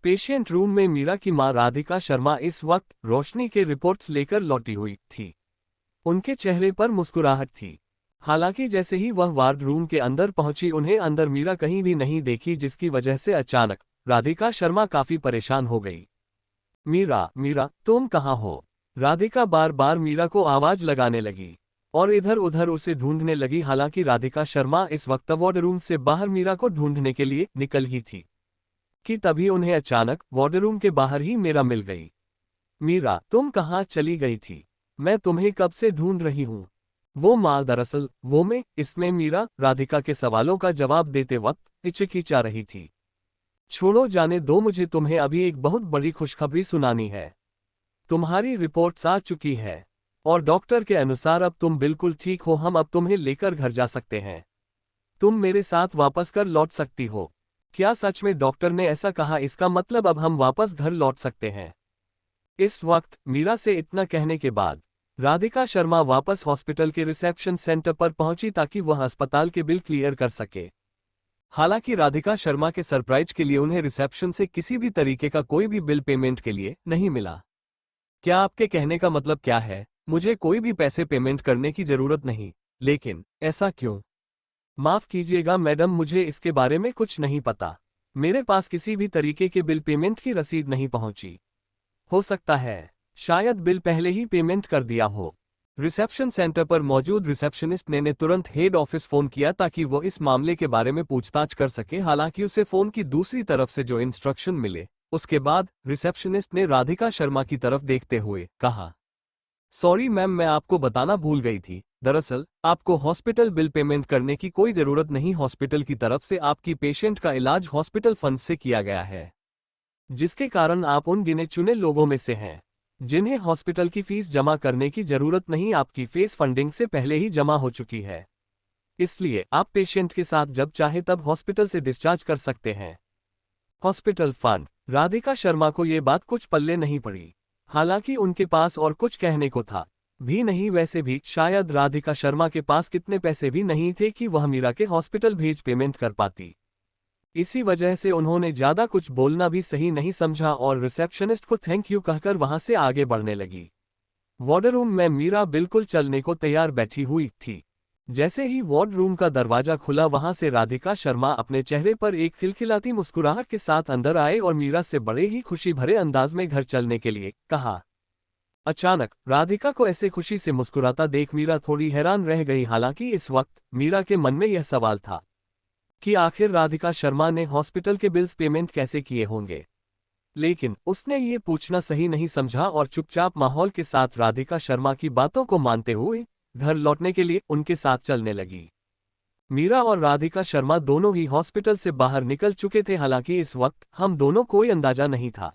S1: पेशेंट रूम में मीरा की मां राधिका शर्मा इस वक्त रोशनी के रिपोर्ट्स लेकर लौटी हुई थी। उनके चेहरे पर मुस्कुराहट थी। हालांकि जैसे ही वह वार्ड रूम के अंदर पहुंची उन्हें अंदर मीरा कहीं भी नहीं देखी, जिसकी वजह से अचानक राधिका शर्मा काफी परेशान हो गई। मीरा, मीरा, तुम कहाँ हो? राधिका बार बार मीरा को आवाज लगाने लगी और इधर उधर उसे ढूंढने लगी। हालांकि राधिका शर्मा इस वक्त वार्ड रूम से बाहर मीरा को ढूंढने के लिए निकल ही थी कि तभी उन्हें अचानक वार्ड रूम के बाहर ही मीरा मिल गई। मीरा, तुम कहाँ चली गई थी? मैं तुम्हें कब से ढूंढ रही हूँ। वो माँ, दरअसल वो मैं। इसमें मीरा राधिका के सवालों का जवाब देते वक्त हिचकिचा रही थी। छोड़ो, जाने दो, मुझे तुम्हें अभी एक बहुत बड़ी खुशखबरी सुनानी है। तुम्हारी रिपोर्ट्स आ चुकी है और डॉक्टर के अनुसार अब तुम बिल्कुल ठीक हो। हम अब तुम्हें लेकर घर जा सकते हैं। तुम मेरे साथ वापस कर लौट सकती हो। क्या सच में डॉक्टर ने ऐसा कहा? इसका मतलब अब हम वापस घर लौट सकते हैं। इस वक्त मीरा से इतना कहने के बाद राधिका शर्मा वापस हॉस्पिटल के रिसेप्शन सेंटर पर पहुंची ताकि वह अस्पताल के बिल क्लियर कर सके। हालांकि राधिका शर्मा के सरप्राइज के लिए उन्हें रिसेप्शन से किसी भी तरीके का कोई भी बिल पेमेंट के लिए नहीं मिला। क्या आपके कहने का मतलब क्या है? मुझे कोई भी पैसे पेमेंट करने की जरूरत नहीं, लेकिन ऐसा क्यों? माफ कीजिएगा मैडम, मुझे इसके बारे में कुछ नहीं पता। मेरे पास किसी भी तरीके के बिल पेमेंट की रसीद नहीं पहुंची। हो सकता है शायद बिल पहले ही पेमेंट कर दिया हो। रिसेप्शन सेंटर पर मौजूद रिसेप्शनिस्ट ने तुरंत हेड ऑफिस फोन किया ताकि वो इस मामले के बारे में पूछताछ कर सके। हालांकि उसे फोन की दूसरी तरफ से जो इंस्ट्रक्शन मिले उसके बाद रिसेप्शनिस्ट ने राधिका शर्मा की तरफ देखते हुए कहा, सॉरी मैम, मैं आपको बताना भूल गई थी। दरअसल आपको हॉस्पिटल बिल पेमेंट करने की कोई जरूरत नहीं। हॉस्पिटल की तरफ से आपकी पेशेंट का इलाज हॉस्पिटल फंड से किया गया है, जिसके कारण आप उन गिने चुने लोगों में से हैं जिन्हें हॉस्पिटल की फीस जमा करने की जरूरत नहीं। आपकी फीस फंडिंग से पहले ही जमा हो चुकी है, इसलिए आप पेशेंट के साथ जब चाहे तब हॉस्पिटल से डिस्चार्ज कर सकते हैं। Hospital fund. राधिका शर्मा को ये बात कुछ पल्ले नहीं पड़ी। हालांकि उनके पास और कुछ कहने को था भी नहीं। वैसे भी शायद राधिका शर्मा के पास कितने पैसे भी नहीं थे कि वह मीरा के हॉस्पिटल भेज पेमेंट कर पाती। इसी वजह से उन्होंने ज्यादा कुछ बोलना भी सही नहीं समझा और रिसेप्शनिस्ट को थैंक यू कहकर वहां से आगे बढ़ने लगी। वार्ड रूम में मीरा बिल्कुल चलने को तैयार बैठी हुई थी। जैसे ही वार्ड रूम का दरवाजा खुला, वहां से राधिका शर्मा अपने चेहरे पर एक खिलखिलाती मुस्कुराहट के साथ अंदर आए और मीरा से बड़े ही खुशी भरे अंदाज में घर चलने के लिए कहा। अचानक राधिका को ऐसे खुशी से मुस्कुराता देख मीरा थोड़ी हैरान रह गई। हालांकि इस वक्त मीरा के मन में यह सवाल था कि आखिर राधिका शर्मा ने हॉस्पिटल के बिल्स पेमेंट कैसे किए होंगे, लेकिन उसने ये पूछना सही नहीं समझा और चुपचाप माहौल के साथ राधिका शर्मा की बातों को मानते हुए घर लौटने के लिए उनके साथ चलने लगी। मीरा और राधिका शर्मा दोनों ही हॉस्पिटल से बाहर निकल चुके थे। हालांकि इस वक्त हम दोनों कोई अंदाजा नहीं था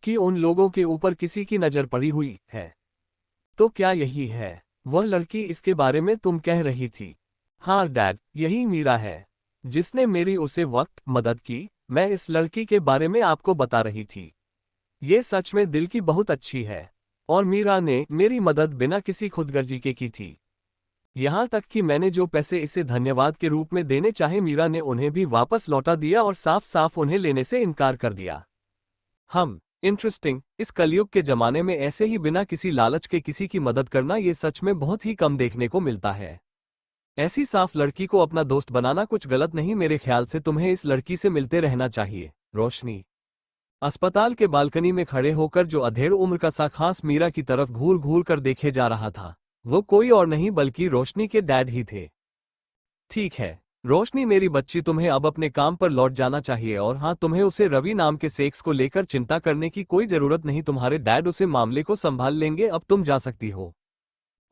S1: कि उन लोगों के ऊपर किसी की नजर पड़ी हुई है। तो क्या यही है वह लड़की इसके बारे में तुम कह रही थी? हाँ डैड, यही मीरा है जिसने मेरी उसे वक्त मदद की। मैं इस लड़की के बारे में आपको बता रही थी। ये सच में दिल की बहुत अच्छी है और मीरा ने मेरी मदद बिना किसी खुदगर्जी के की थी। यहाँ तक कि मैंने जो पैसे इसे धन्यवाद के रूप में देने चाहे, मीरा ने उन्हें भी वापस लौटा दिया और साफ साफ उन्हें लेने से इनकार कर दिया। इंटरेस्टिंग। इस कलयुग के जमाने में ऐसे ही बिना किसी लालच के किसी की मदद करना ये सच में बहुत ही कम देखने को मिलता है। ऐसी साफ लड़की को अपना दोस्त बनाना कुछ गलत नहीं। मेरे ख्याल से तुम्हें इस लड़की से मिलते रहना चाहिए। रोशनी अस्पताल के बालकनी में खड़े होकर जो अधेड़ उम्र का सा खास मीरा की तरफ घूर घूर कर देखे जा रहा था, वो कोई और नहीं बल्कि रोशनी के डैड ही थे। ठीक है रोशनी मेरी बच्ची, तुम्हें अब अपने काम पर लौट जाना चाहिए। और हाँ, तुम्हें उसे रवि नाम के सेक्स को लेकर चिंता करने की कोई जरूरत नहीं। तुम्हारे डैड उसे मामले को संभाल लेंगे। अब तुम जा सकती हो।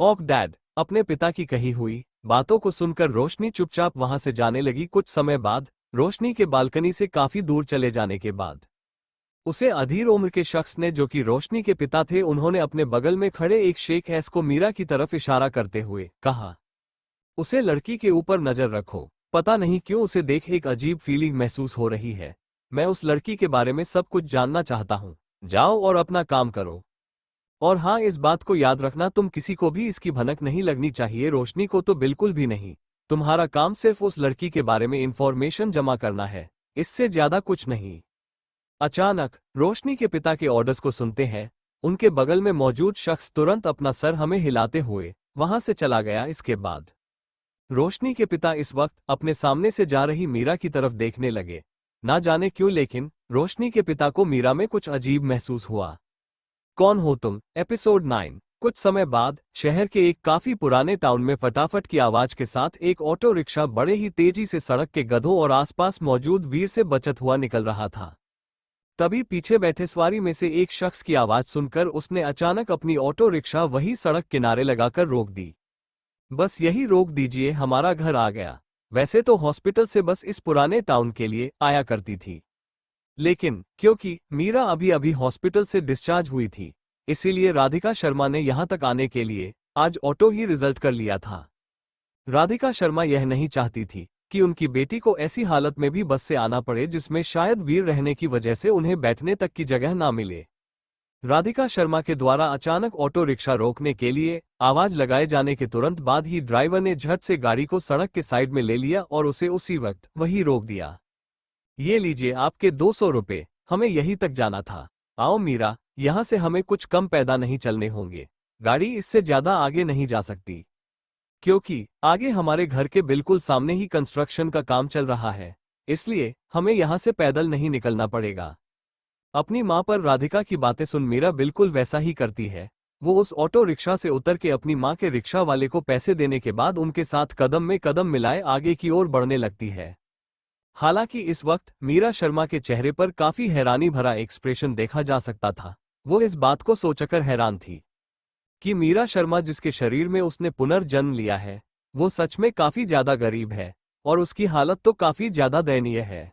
S1: Okay dad. अपने पिता की कही हुई बातों को सुनकर रोशनी चुपचाप वहां से जाने लगी। कुछ समय बाद रोशनी के बालकनी से काफी दूर चले जाने के बाद उसे अधीर उम्र के शख्स ने, जो कि रोशनी के पिता थे, उन्होंने अपने बगल में खड़े एक शेख एस को मीरा की तरफ इशारा करते हुए कहा, उसे लड़की के ऊपर नजर रखो। पता नहीं क्यों उसे देख एक अजीब फीलिंग महसूस हो रही है। मैं उस लड़की के बारे में सब कुछ जानना चाहता हूँ। जाओ और अपना काम करो। और हाँ, इस बात को याद रखना, तुम किसी को भी इसकी भनक नहीं लगनी चाहिए। रोशनी को तो बिल्कुल भी नहीं। तुम्हारा काम सिर्फ उस लड़की के बारे में इंफॉर्मेशन जमा करना है, इससे ज्यादा कुछ नहीं। अचानक रोशनी के पिता के ऑर्डर्स को सुनते हैं उनके बगल में मौजूद शख्स तुरंत अपना सर हमें हिलाते हुए वहां से चला गया। इसके बाद रोशनी के पिता इस वक्त अपने सामने से जा रही मीरा की तरफ देखने लगे। ना जाने क्यों, लेकिन रोशनी के पिता को मीरा में कुछ अजीब महसूस हुआ। कौन हो तुम? एपिसोड 9। कुछ समय बाद शहर के एक काफी पुराने टाउन में फटाफट की आवाज के साथ एक ऑटो रिक्शा बड़े ही तेजी से सड़क के गधों और आसपास मौजूद भीड़ से बचत हुआ निकल रहा था। तभी पीछे बैठे सवारी में से एक शख्स की आवाज सुनकर उसने अचानक अपनी ऑटो रिक्शा वही सड़क किनारे लगाकर रोक दी। बस यही रोक दीजिए, हमारा घर आ गया। वैसे तो हॉस्पिटल से बस इस पुराने टाउन के लिए आया करती थी, लेकिन क्योंकि मीरा अभी अभी हॉस्पिटल से डिस्चार्ज हुई थी, इसीलिए राधिका शर्मा ने यहां तक आने के लिए आज ऑटो ही रिजल्ट कर लिया था। राधिका शर्मा यह नहीं चाहती थी कि उनकी बेटी को ऐसी हालत में भी बस से आना पड़े जिसमें शायद भीड़ रहने की वजह से उन्हें बैठने तक की जगह ना मिले। राधिका शर्मा के द्वारा अचानक ऑटो रिक्शा रोकने के लिए आवाज लगाए जाने के तुरंत बाद ही ड्राइवर ने झट से गाड़ी को सड़क के साइड में ले लिया और उसे उसी वक्त वहीं रोक दिया। ये लीजिए आपके 200 रुपए, हमें यहीं तक जाना था। आओ मीरा, यहाँ से हमें कुछ कम पैदा नहीं चलने होंगे। गाड़ी इससे ज्यादा आगे नहीं जा सकती। क्योंकि आगे हमारे घर के बिल्कुल सामने ही कंस्ट्रक्शन का काम चल रहा है, इसलिए हमें यहाँ से पैदल नहीं निकलना पड़ेगा। अपनी माँ पर राधिका की बातें सुन मीरा बिल्कुल वैसा ही करती है। वो उस ऑटो रिक्शा से उतर के अपनी माँ के रिक्शा वाले को पैसे देने के बाद उनके साथ कदम में कदम मिलाए आगे की ओर बढ़ने लगती है। हालांकि इस वक्त मीरा शर्मा के चेहरे पर काफी हैरानी भरा एक्सप्रेशन देखा जा सकता था। वो इस बात को सोचकर हैरान थी कि मीरा शर्मा जिसके शरीर में उसने पुनर्जन्म लिया है, वो सच में काफी ज्यादा गरीब है और उसकी हालत तो काफी ज्यादा दयनीय है।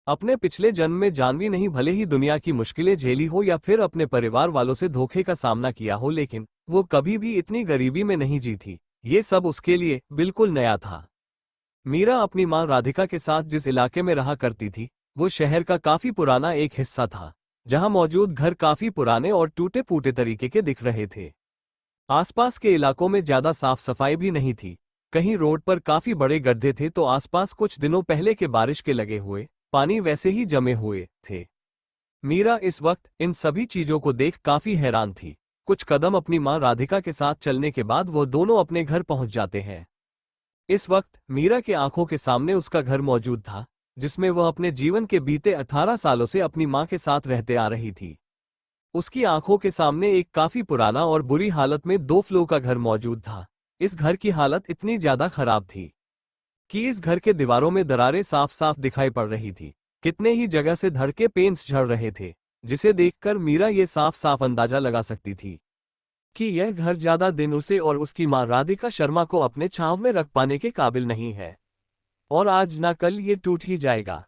S1: अपने पिछले जन्म में जानवी नहीं भले ही दुनिया की मुश्किलें झेली हो या फिर अपने परिवार वालों से धोखे का सामना किया हो, लेकिन वो कभी भी इतनी गरीबी में नहीं जी थी। ये सब उसके लिए बिल्कुल नया था। मीरा अपनी मां राधिका के साथ जिस इलाके में रहा करती थी, वो शहर का काफी पुराना एक हिस्सा था, जहां मौजूद घर काफी पुराने और टूटे फूटे तरीके के दिख रहे थे। आसपास के इलाकों में ज्यादा साफ सफाई भी नहीं थी। कहीं रोड पर काफी बड़े गड्ढे थे तो आसपास कुछ दिनों पहले के बारिश के लगे हुए पानी वैसे ही जमे हुए थे। मीरा इस वक्त इन सभी चीजों को देख काफी हैरान थी। कुछ कदम अपनी मां राधिका के साथ चलने के बाद वो दोनों अपने घर पहुंच जाते हैं। इस वक्त मीरा के आंखों के सामने उसका घर मौजूद था, जिसमें वह अपने जीवन के बीते 18 सालों से अपनी मां के साथ रहते आ रही थी। उसकी आंखों के सामने एक काफी पुराना और बुरी हालत में 2 फ्लोर का घर मौजूद था। इस घर की हालत इतनी ज्यादा खराब थी कि इस घर के दीवारों में दरारें साफ साफ दिखाई पड़ रही थी। कितने ही जगह से धड़ के पेंट्स झड़ रहे थे, जिसे देखकर मीरा ये साफ साफ अंदाजा लगा सकती थी कि यह घर ज्यादा दिन उसे और उसकी मां राधिका शर्मा को अपने छांव में रख पाने के काबिल नहीं है और आज ना कल ये टूट ही जाएगा।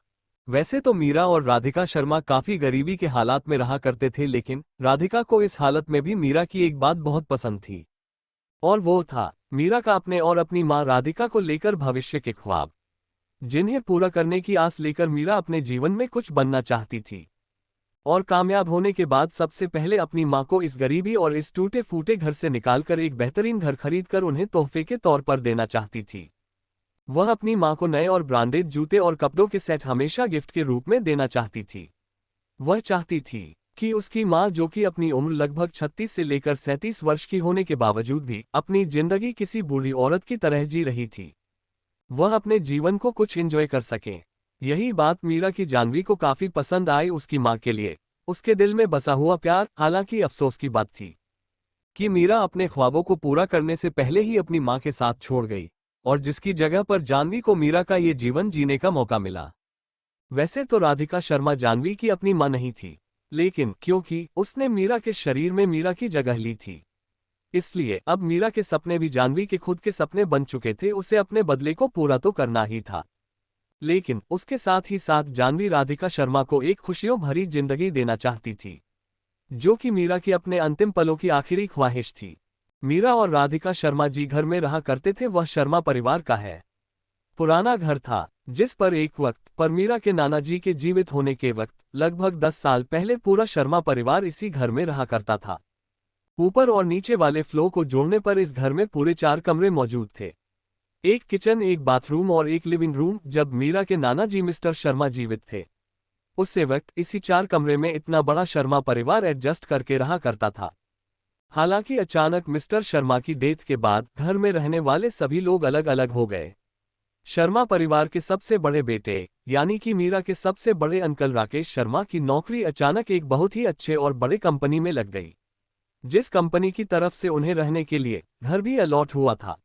S1: वैसे तो मीरा और राधिका शर्मा काफी गरीबी के हालात में रहा करते थे, लेकिन राधिका को इस हालत में भी मीरा की एक बात बहुत पसंद थी, और वो था मीरा का अपने और अपनी मां राधिका को लेकर भविष्य के ख्वाब, जिन्हें पूरा करने की आस लेकर मीरा अपने जीवन में कुछ बनना चाहती थी और कामयाब होने के बाद सबसे पहले अपनी मां को इस गरीबी और इस टूटे फूटे घर से निकालकर एक बेहतरीन घर खरीदकर उन्हें तोहफे के तौर पर देना चाहती थी। वह अपनी मां को नए और ब्रांडेड जूते और कपड़ों के सेट हमेशा गिफ्ट के रूप में देना चाहती थी। वह चाहती थी कि उसकी मां, जो कि अपनी उम्र लगभग 36 से लेकर 37 वर्ष की होने के बावजूद भी अपनी जिंदगी किसी बूढ़ी औरत की तरह जी रही थी, वह अपने जीवन को कुछ एंजॉय कर सके। यही बात मीरा की जानवी को काफी पसंद आई। उसकी मां के लिए उसके दिल में बसा हुआ प्यार। हालांकि अफसोस की बात थी कि मीरा अपने ख्वाबों को पूरा करने से पहले ही अपनी मां के साथ छोड़ गई, और जिसकी जगह पर जानवी को मीरा का ये जीवन जीने का मौका मिला। वैसे तो राधिका शर्मा जानवी की अपनी मां नहीं थी, लेकिन क्योंकि उसने मीरा के शरीर में मीरा की जगह ली थी, इसलिए अब मीरा के सपने भी जानवी के खुद के सपने बन चुके थे। उसे अपने बदले को पूरा तो करना ही था, लेकिन उसके साथ ही साथ जानवी राधिका शर्मा को एक खुशियों भरी जिंदगी देना चाहती थी, जो कि मीरा की अपने अंतिम पलों की आखिरी ख्वाहिश थी। मीरा और राधिका शर्मा जी घर में रहा करते थे। वह शर्मा परिवार का है पुराना घर था, जिस पर एक वक्त पर मीरा के नाना जी के जीवित होने के वक्त लगभग 10 साल पहले पूरा शर्मा परिवार इसी घर में रहा करता था। ऊपर और नीचे वाले फ्लोर को जोड़ने पर इस घर में पूरे 4 कमरे मौजूद थे, एक किचन, एक बाथरूम और एक लिविंग रूम। जब मीरा के नाना जी मिस्टर शर्मा जीवित थे, उस वक्त इसी 4 कमरे में इतना बड़ा शर्मा परिवार एडजस्ट करके रहा करता था। हालांकि अचानक मिस्टर शर्मा की डेथ के बाद घर में रहने वाले सभी लोग अलग अलग हो गए। शर्मा परिवार के सबसे बड़े बेटे यानी कि मीरा के सबसे बड़े अंकल राकेश शर्मा की नौकरी अचानक एक बहुत ही अच्छे और बड़े कंपनी में लग गई, जिस कंपनी की तरफ से उन्हें रहने के लिए घर भी अलॉट हुआ था।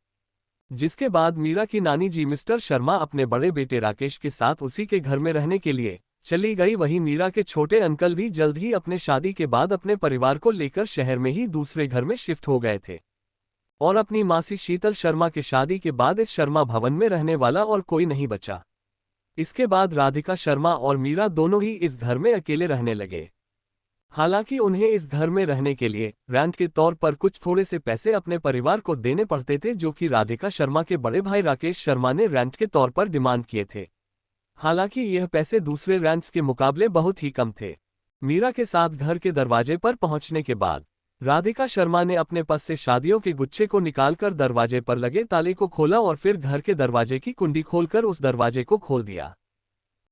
S1: जिसके बाद मीरा की नानी जी मिस्टर शर्मा अपने बड़े बेटे राकेश के साथ उसी के घर में रहने के लिए चली गई। वहीं मीरा के छोटे अंकल भी जल्द ही अपने शादी के बाद अपने परिवार को लेकर शहर में ही दूसरे घर में शिफ्ट हो गए थे, और अपनी मासी शीतल शर्मा के शादी के बाद इस शर्मा भवन में रहने वाला और कोई नहीं बचा। इसके बाद राधिका शर्मा और मीरा दोनों ही इस घर में अकेले रहने लगे। हालांकि उन्हें इस घर में रहने के लिए रेंट के तौर पर कुछ थोड़े से पैसे अपने परिवार को देने पड़ते थे, जो कि राधिका शर्मा के बड़े भाई राकेश शर्मा ने रेंट के तौर पर डिमांड किए थे। हालांकि यह पैसे दूसरे रेंट्स के मुकाबले बहुत ही कम थे। मीरा के साथ घर के दरवाजे पर पहुंचने के बाद राधिका शर्मा ने अपने पास से शादियों के गुच्छे को निकालकर दरवाजे पर लगे ताले को खोला और फिर घर के दरवाजे की कुंडी खोलकर उस दरवाजे को खोल दिया।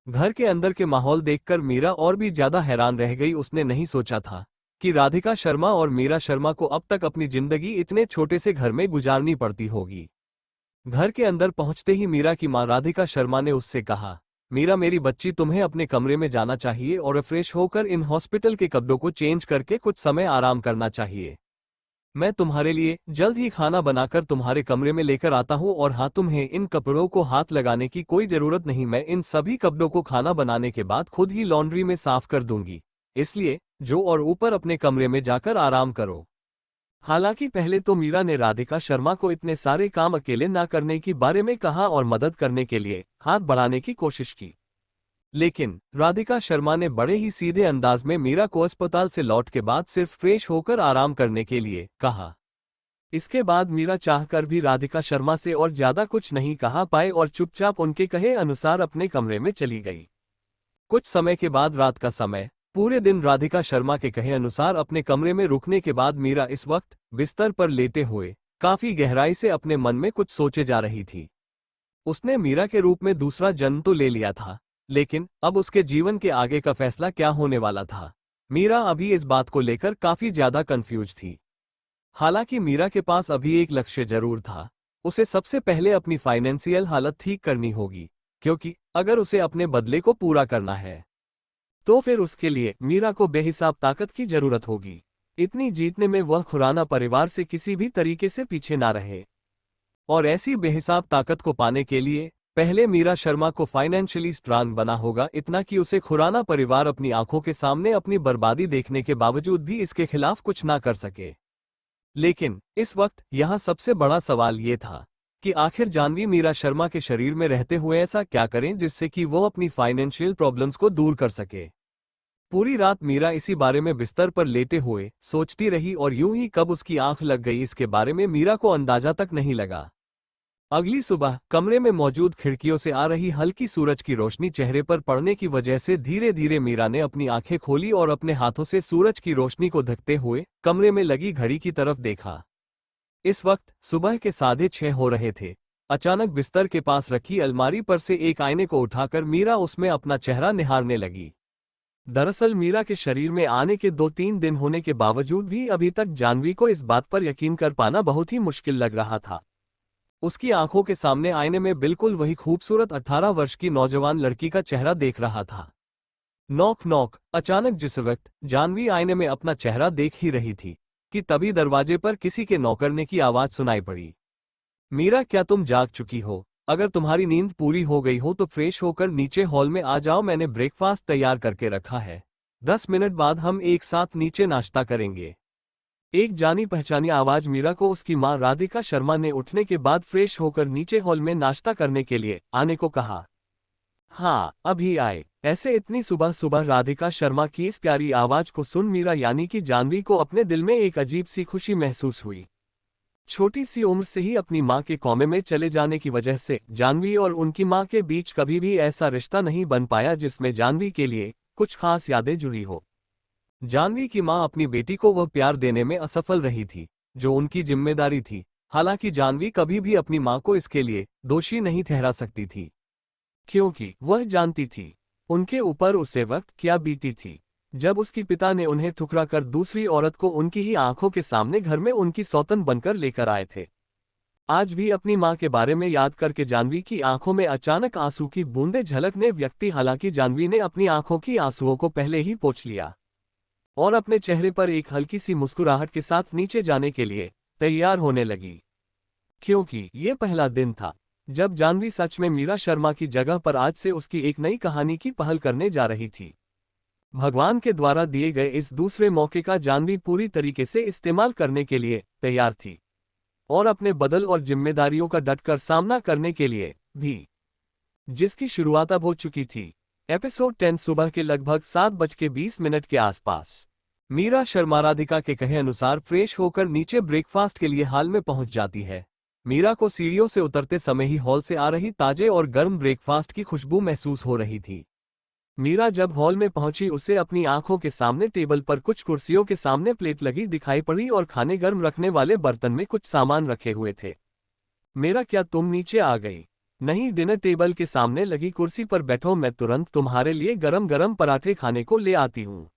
S1: घर के अंदर के माहौल देखकर मीरा और भी ज्यादा हैरान रह गई। उसने नहीं सोचा था कि राधिका शर्मा और मीरा शर्मा को अब तक अपनी जिंदगी इतने छोटे से घर में गुजारनी पड़ती होगी। घर के अंदर पहुंचते ही मीरा की मां राधिका शर्मा ने उससे कहा, मीरा मेरी बच्ची, तुम्हें अपने कमरे में जाना चाहिए और फ्रेश होकर इन हॉस्पिटल के कपड़ों को चेंज करके कुछ समय आराम करना चाहिए। मैं तुम्हारे लिए जल्द ही खाना बनाकर तुम्हारे कमरे में लेकर आता हूँ। और हाँ, तुम्हें इन कपड़ों को हाथ लगाने की कोई जरूरत नहीं, मैं इन सभी कपड़ों को खाना बनाने के बाद खुद ही लॉन्ड्री में साफ कर दूंगी, इसलिए जो और ऊपर अपने कमरे में जाकर आराम करो। हालांकि पहले तो मीरा ने राधिका शर्मा को इतने सारे काम अकेले ना करने के बारे में कहा और मदद करने के लिए हाथ बढ़ाने की कोशिश की, लेकिन राधिका शर्मा ने बड़े ही सीधे अंदाज में मीरा को अस्पताल से लौट के बाद सिर्फ फ्रेश होकर आराम करने के लिए कहा। इसके बाद मीरा चाहकर भी राधिका शर्मा से और ज्यादा कुछ नहीं कहा पाए और चुपचाप उनके कहे अनुसार अपने कमरे में चली गई। कुछ समय के बाद रात का समय, पूरे दिन राधिका शर्मा के कहे अनुसार अपने कमरे में रुकने के बाद मीरा इस वक्त बिस्तर पर लेटे हुए काफी गहराई से अपने मन में कुछ सोचे जा रही थी। उसने मीरा के रूप में दूसरा जन्म तो ले लिया था, लेकिन अब उसके जीवन के आगे का फैसला क्या होने वाला था, मीरा अभी इस बात को लेकर काफी ज्यादा कंफ्यूज थी। हालांकि मीरा के पास अभी एक लक्ष्य जरूर था, उसे सबसे पहले अपनी फाइनेंशियल हालत ठीक करनी होगी, क्योंकि अगर उसे अपने बदले को पूरा करना है तो फिर उसके लिए मीरा को बेहिसाब ताकत की जरूरत होगी। इतनी जीतने में वह खुराना परिवार से किसी भी तरीके से पीछे ना रहे। और ऐसी बेहिसाब ताकत को पाने के लिए पहले मीरा शर्मा को फाइनेंशियली स्ट्रांग बना होगा, इतना कि उसे खुराना परिवार अपनी आंखों के सामने अपनी बर्बादी देखने के बावजूद भी इसके खिलाफ कुछ ना कर सके। लेकिन इस वक्त यहाँ सबसे बड़ा सवाल ये था कि आखिर जानवी मीरा शर्मा के शरीर में रहते हुए ऐसा क्या करें जिससे कि वो अपनी फाइनेंशियल प्रॉब्लम्स को दूर कर सके। पूरी रात मीरा इसी बारे में बिस्तर पर लेटे हुए सोचती रही और यूं ही कब उसकी आंख लग गई इसके बारे में मीरा को अंदाजा तक नहीं लगा। अगली सुबह कमरे में मौजूद खिड़कियों से आ रही हल्की सूरज की रोशनी चेहरे पर पड़ने की वजह से धीरे धीरे मीरा ने अपनी आंखें खोली और अपने हाथों से सूरज की रोशनी को ढकते हुए कमरे में लगी घड़ी की तरफ देखा। इस वक्त सुबह के 6:30 हो रहे थे। अचानक बिस्तर के पास रखी अलमारी पर से एक आईने को उठाकर मीरा उसमें अपना चेहरा निहारने लगी। दरअसल मीरा के शरीर में आने के 2-3 दिन होने के बावजूद भी अभी तक जानवी को इस बात पर यकीन कर पाना बहुत ही मुश्किल लग रहा था। उसकी आंखों के सामने आईने में बिल्कुल वही खूबसूरत 18 वर्ष की नौजवान लड़की का चेहरा देख रहा था। Knock knock. अचानक जिस वक्त जानवी आईने में अपना चेहरा देख ही रही थी कि तभी दरवाजे पर किसी के नॉक करने की आवाज सुनाई पड़ी। मीरा, क्या तुम जाग चुकी हो? अगर तुम्हारी नींद पूरी हो गई हो तो फ्रेश होकर नीचे हॉल में आ जाओ, मैंने ब्रेकफास्ट तैयार करके रखा है। 10 मिनट बाद हम एक साथ नीचे नाश्ता करेंगे। एक जानी पहचानी आवाज मीरा को उसकी मां राधिका शर्मा ने उठने के बाद फ्रेश होकर नीचे हॉल में नाश्ता करने के लिए आने को कहा। हाँ, अभी आए। ऐसे इतनी सुबह सुबह राधिका शर्मा की इस प्यारी आवाज को सुन मीरा यानी कि जानवी को अपने दिल में एक अजीब सी खुशी महसूस हुई। छोटी सी उम्र से ही अपनी मां के कौमे में चले जाने की वजह से जानवी और उनकी मां के बीच कभी भी ऐसा रिश्ता नहीं बन पाया जिसमें जानवी के लिए कुछ खास यादें जुड़ी हो। जानवी की मां अपनी बेटी को वह प्यार देने में असफल रही थी जो उनकी जिम्मेदारी थी। हालांकि जानवी कभी भी अपनी मां को इसके लिए दोषी नहीं ठहरा सकती थी, क्योंकि वह जानती थी उनके ऊपर उसे वक्त क्या बीती थी जब उसके पिता ने उन्हें ठुकरा कर दूसरी औरत को उनकी ही आंखों के सामने घर में उनकी सौतन बनकर लेकर आए थे। आज भी अपनी मां के बारे में याद करके जानवी की आंखों में अचानक आंसू की बूंदें झलकने व्यक्ति। हालांकि जानवी ने अपनी आंखों की आंसुओं को पहले ही पोंछ लिया और अपने चेहरे पर एक हल्की सी मुस्कुराहट के साथ नीचे जाने के लिए तैयार होने लगी, क्योंकि ये पहला दिन था जब जानवी सच में मीरा शर्मा की जगह पर आज से उसकी एक नई कहानी की पहल करने जा रही थी। भगवान के द्वारा दिए गए इस दूसरे मौके का जानवी पूरी तरीके से इस्तेमाल करने के लिए तैयार थी और अपने बदल और जिम्मेदारियों का डटकर सामना करने के लिए भी, जिसकी शुरुआत अब हो चुकी थी। एपिसोड 10 सुबह के लगभग 7:20 के आसपास मीरा शर्मा राधिका के कहे अनुसार फ्रेश होकर नीचे ब्रेकफास्ट के लिए हॉल में पहुंच जाती है। मीरा को सीढ़ियों से उतरते समय ही हॉल से आ रही ताजे और गर्म ब्रेकफास्ट की खुशबू महसूस हो रही थी। मीरा जब हॉल में पहुंची उसे अपनी आंखों के सामने टेबल पर कुछ कुर्सियों के सामने प्लेट लगी दिखाई पड़ी और खाने गर्म रखने वाले बर्तन में कुछ सामान रखे हुए थे। मेरा, क्या तुम नीचे आ गई? नहीं, डिनर टेबल के सामने लगी कुर्सी पर बैठो, मैं तुरंत तुम्हारे लिए गरम गरम पराठे खाने को ले आती हूँ।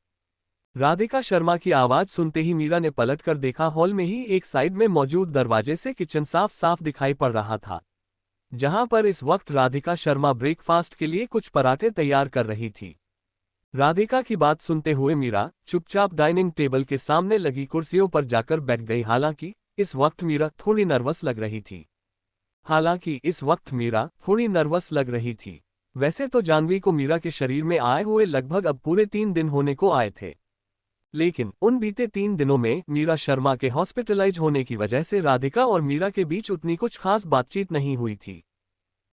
S1: राधिका शर्मा की आवाज सुनते ही मीरा ने पलट कर देखा। हॉल में ही एक साइड में मौजूद दरवाजे से किचन साफ साफ दिखाई पड़ रहा था। जहां पर इस वक्त राधिका शर्मा ब्रेकफास्ट के लिए कुछ पराठे तैयार कर रही थी। राधिका की बात सुनते हुए मीरा चुपचाप डाइनिंग टेबल के सामने लगी कुर्सियों पर जाकर बैठ गई। हालांकि इस वक्त मीरा थोड़ी नर्वस लग रही थी। वैसे तो जाह्नवी को मीरा के शरीर में आए हुए लगभग अब पूरे 3 दिन होने को आए थे, लेकिन उन बीते 3 दिनों में मीरा शर्मा के हॉस्पिटलाइज होने की वजह से राधिका और मीरा के बीच उतनी कुछ खास बातचीत नहीं हुई थी।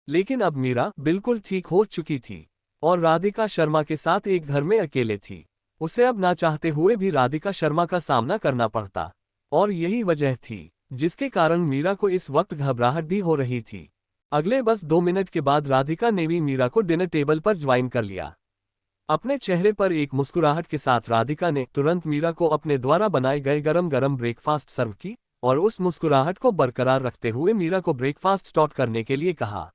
S1: लेकिन अब मीरा बिल्कुल ठीक हो चुकी थी और राधिका शर्मा के साथ एक घर में अकेले थी। उसे अब ना चाहते हुए भी राधिका शर्मा का सामना करना पड़ता, और यही वजह थी जिसके कारण मीरा को इस वक्त घबराहट भी हो रही थी। अगले बस 2 मिनट के बाद राधिका ने भी मीरा को डिनर टेबल पर ज्वाइन कर लिया। अपने चेहरे पर एक मुस्कुराहट के साथ राधिका ने तुरंत मीरा को अपने द्वारा बनाए गए गरम गरम ब्रेकफास्ट सर्व की और उस मुस्कुराहट को बरकरार रखते हुए मीरा को ब्रेकफास्ट स्टार्ट करने के लिए कहा।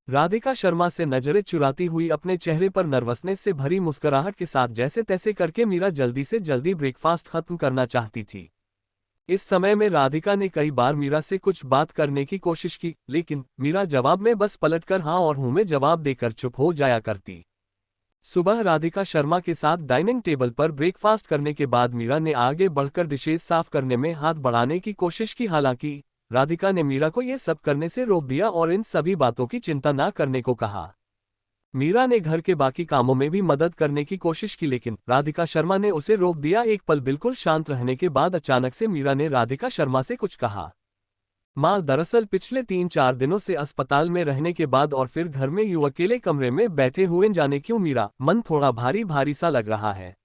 S1: राधिका शर्मा से नजरें चुराती हुई अपने चेहरे पर नर्वसनेस से भरी मुस्कुराहट के साथ जैसे तैसे करके मीरा जल्दी से जल्दी ब्रेकफास्ट खत्म करना चाहती थी। इस समय में राधिका ने कई बार मीरा से कुछ बात करने की कोशिश की, लेकिन मीरा जवाब में बस पलटकर हाँ और हूं में जवाब देकर चुप हो जाया करती। सुबह राधिका शर्मा के साथ डाइनिंग टेबल पर ब्रेकफास्ट करने के बाद मीरा ने आगे बढ़कर डिशेज साफ करने में हाथ बढ़ाने की कोशिश की। हालांकि राधिका ने मीरा को यह सब करने से रोक दिया और इन सभी बातों की चिंता ना करने को कहा। मीरा ने घर के बाकी कामों में भी मदद करने की कोशिश की, लेकिन राधिका शर्मा ने उसे रोक दिया। एक पल बिल्कुल शांत रहने के बाद अचानक से मीरा ने राधिका शर्मा से कुछ कहा। माँ, दरअसल पिछले 3-4 दिनों से अस्पताल में रहने के बाद और फिर घर में यूं अकेले कमरे में बैठे हुए जाने क्यों मेरा मन थोड़ा भारी भारी सा लग रहा है।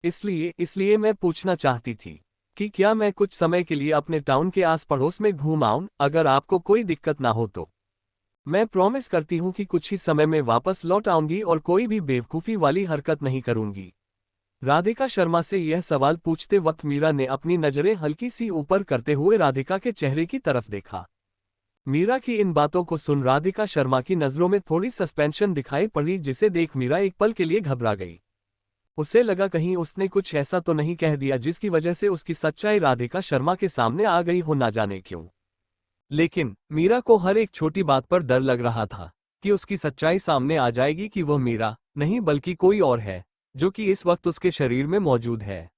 S1: इसलिए मैं पूछना चाहती थी कि क्या मैं कुछ समय के लिए अपने टाउन के आस पड़ोस में घूम आऊं, अगर आपको कोई दिक्कत ना हो तो। मैं प्रॉमिस करती हूं कि कुछ ही समय में वापस लौट आऊंगी और कोई भी बेवकूफ़ी वाली हरकत नहीं करूंगी। राधिका शर्मा से यह सवाल पूछते वक्त मीरा ने अपनी नजरें हल्की सी ऊपर करते हुए राधिका के चेहरे की तरफ देखा। मीरा की इन बातों को सुन राधिका शर्मा की नजरों में थोड़ी सस्पेंशन दिखाई पड़ी, जिसे देख मीरा एक पल के लिए घबरा गई। उसे लगा कहीं उसने कुछ ऐसा तो नहीं कह दिया जिसकी वजह से उसकी सच्चाई राधिका शर्मा के सामने आ गई हो, ना जाने क्यों। लेकिन मीरा को हर एक छोटी बात पर डर लग रहा था कि उसकी सच्चाई सामने आ जाएगी कि वह मीरा नहीं बल्कि कोई और है जो कि इस वक्त उसके शरीर में मौजूद है।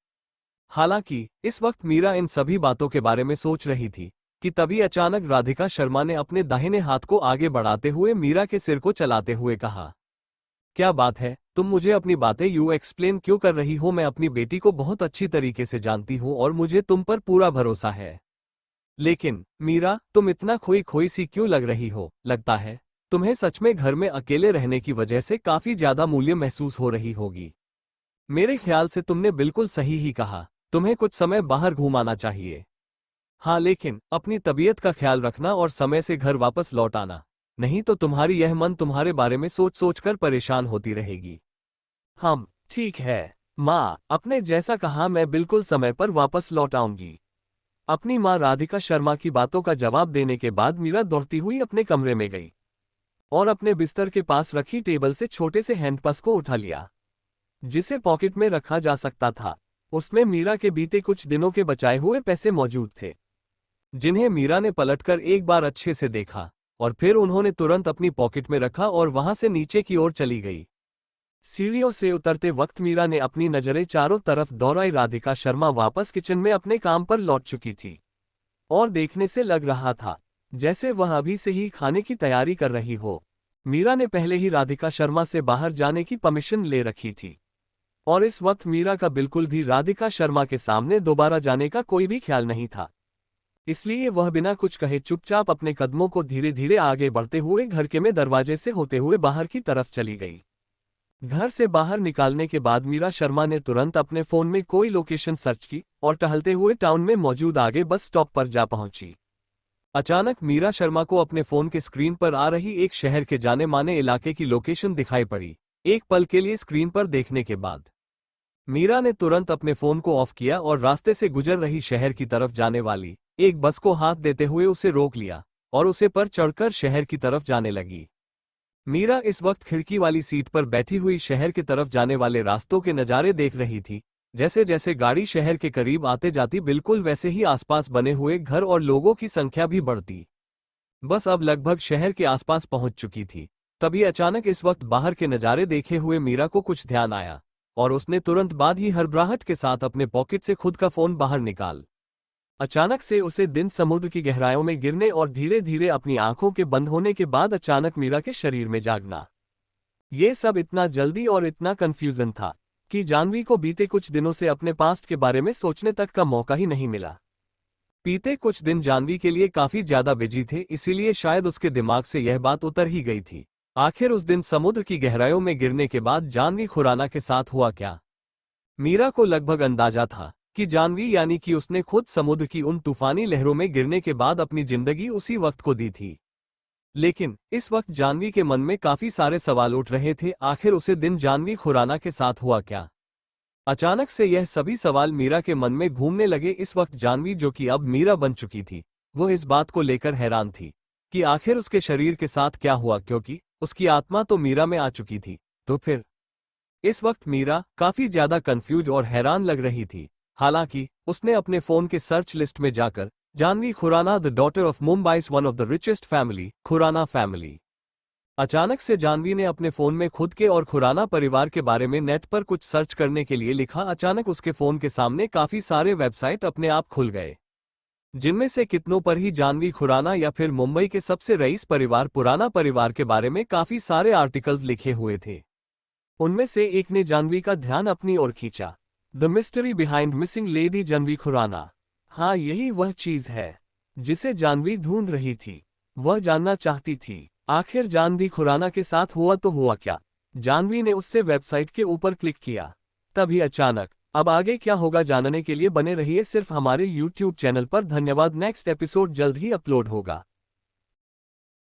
S1: हालांकि इस वक्त मीरा इन सभी बातों के बारे में सोच रही थी कि तभी अचानक राधिका शर्मा ने अपने दाहिने हाथ को आगे बढ़ाते हुए मीरा के सिर को चलाते हुए कहा, क्या बात है, तुम मुझे अपनी बातें यूं एक्सप्लेन क्यों कर रही हो? मैं अपनी बेटी को बहुत अच्छी तरीके से जानती हूं और मुझे तुम पर पूरा भरोसा है। लेकिन मीरा, तुम इतना खोई खोई सी क्यों लग रही हो? लगता है तुम्हें सच में घर में अकेले रहने की वजह से काफी ज्यादा मूल्य महसूस हो रही होगी। मेरे ख्याल से तुमने बिल्कुल सही ही कहा, तुम्हें कुछ समय बाहर घूमाना चाहिए। हाँ, लेकिन अपनी तबीयत का ख्याल रखना और समय से घर वापस लौट आना, नहीं तो तुम्हारी यह मन तुम्हारे बारे में सोच सोच कर परेशान होती रहेगी। हाँ ठीक है माँ, आपने जैसा कहा मैं बिल्कुल समय पर वापस लौट आऊंगी। अपनी माँ राधिका शर्मा की बातों का जवाब देने के बाद मीरा दौड़ती हुई अपने कमरे में गई और अपने बिस्तर के पास रखी टेबल से छोटे से हैंडपर्स को उठा लिया, जिसे पॉकेट में रखा जा सकता था। उसमें मीरा के बीते कुछ दिनों के बचाए हुए पैसे मौजूद थे, जिन्हें मीरा ने पलटकर एक बार अच्छे से देखा और फिर उन्होंने तुरंत अपनी पॉकेट में रखा और वहां से नीचे की ओर चली गई। सीढ़ियों से उतरते वक्त मीरा ने अपनी नजरें चारों तरफ दौड़ाई। राधिका शर्मा वापस किचन में अपने काम पर लौट चुकी थी और देखने से लग रहा था जैसे वह अभी से ही खाने की तैयारी कर रही हो। मीरा ने पहले ही राधिका शर्मा से बाहर जाने की परमिशन ले रखी थी और इस वक्त मीरा का बिल्कुल भी राधिका शर्मा के सामने दोबारा जाने का कोई भी ख्याल नहीं था। इसलिए वह बिना कुछ कहे चुपचाप अपने कदमों को धीरे धीरे आगे बढ़ते हुए घर के में दरवाजे से होते हुए बाहर की तरफ चली गई। घर से बाहर निकालने के बाद मीरा शर्मा ने तुरंत अपने फोन में कोई लोकेशन सर्च की और टहलते हुए टाउन में मौजूद आगे बस स्टॉप पर जा पहुंची। अचानक मीरा शर्मा को अपने फोन के स्क्रीन पर आ रही एक शहर के जाने माने इलाके की लोकेशन दिखाई पड़ी। एक पल के लिए स्क्रीन पर देखने के बाद मीरा ने तुरंत अपने फोन को ऑफ किया और रास्ते से गुजर रही शहर की तरफ जाने वाली एक बस को हाथ देते हुए उसे रोक लिया और उसे पर चढ़कर शहर की तरफ जाने लगी। मीरा इस वक्त खिड़की वाली सीट पर बैठी हुई शहर की तरफ जाने वाले रास्तों के नज़ारे देख रही थी। जैसे जैसे गाड़ी शहर के करीब आते जाती बिल्कुल वैसे ही आसपास बने हुए घर और लोगों की संख्या भी बढ़ती बस अब लगभग शहर के आसपास पहुंच चुकी थी। तभी अचानक इस वक्त बाहर के नज़ारे देखे हुए मीरा को कुछ ध्यान आया और उसने तुरंत बाद ही हड़बड़ाहट के साथ अपने पॉकेट से खुद का फोन बाहर निकाल। अचानक से उसे दिन समुद्र की गहराइयों में गिरने और धीरे धीरे अपनी आंखों के बंद होने के बाद अचानक मीरा के शरीर में जागना। ये सब इतना जल्दी और इतना कंफ्यूजन था कि जाह्नवी को बीते कुछ दिनों से अपने पास्ट के बारे में सोचने तक का मौका ही नहीं मिला। बीते कुछ दिन जाह्नवी के लिए काफी ज्यादा बिजी थे, इसीलिए शायद उसके दिमाग से यह बात उतर ही गई थी। आखिर उस दिन समुद्र की गहराइयों में गिरने के बाद जाह्नवी खुराना के साथ हुआ क्या? मीरा को लगभग अंदाजा था कि जाह्नवी यानी कि उसने खुद समुद्र की उन तूफानी लहरों में गिरने के बाद अपनी जिंदगी उसी वक्त को दी थी। लेकिन इस वक्त जाह्नवी के मन में काफी सारे सवाल उठ रहे थे। आखिर उसे दिन जाह्नवी खुराना के साथ हुआ क्या? अचानक से यह सभी सवाल मीरा के मन में घूमने लगे। इस वक्त जाह्नवी, जो कि अब मीरा बन चुकी थी, वो इस बात को लेकर हैरान थी कि आखिर उसके शरीर के साथ क्या हुआ, क्योंकि उसकी आत्मा तो मीरा में आ चुकी थी। तो फिर इस वक्त मीरा काफी ज्यादा कंफ्यूज और हैरान लग रही थी। हालांकि उसने अपने फोन के सर्च लिस्ट में जाकर Jahnavi Khurana, the daughter of Mumbai's one of the richest family, Khurana family. अचानक से जाह्नवी ने अपने फोन में खुद के और खुराना परिवार के बारे में नेट पर कुछ सर्च करने के लिए लिखा। अचानक उसके फोन के सामने काफी सारे वेबसाइट अपने आप खुल गए, जिनमें से कितनों पर ही जाह्नवी खुराना या फिर मुंबई के सबसे रईस परिवार पुराना परिवार के बारे में काफी सारे आर्टिकल्स लिखे हुए थे। उनमें से एक ने जाह्नवी का ध्यान अपनी ओर खींचा। The mystery behind missing lady Jahnavi Khurana. हाँ, यही वह चीज है जिसे जाह्नवी ढूंढ रही थी। वह जानना चाहती थी आखिर जाह्नवी खुराना के साथ हुआ तो हुआ क्या। जाह्नवी ने उससे वेबसाइट के ऊपर क्लिक किया। तभी अचानक अब आगे क्या होगा जानने के लिए बने रहिए सिर्फ हमारे YouTube चैनल पर। धन्यवाद। नेक्स्ट एपिसोड जल्द ही अपलोड होगा।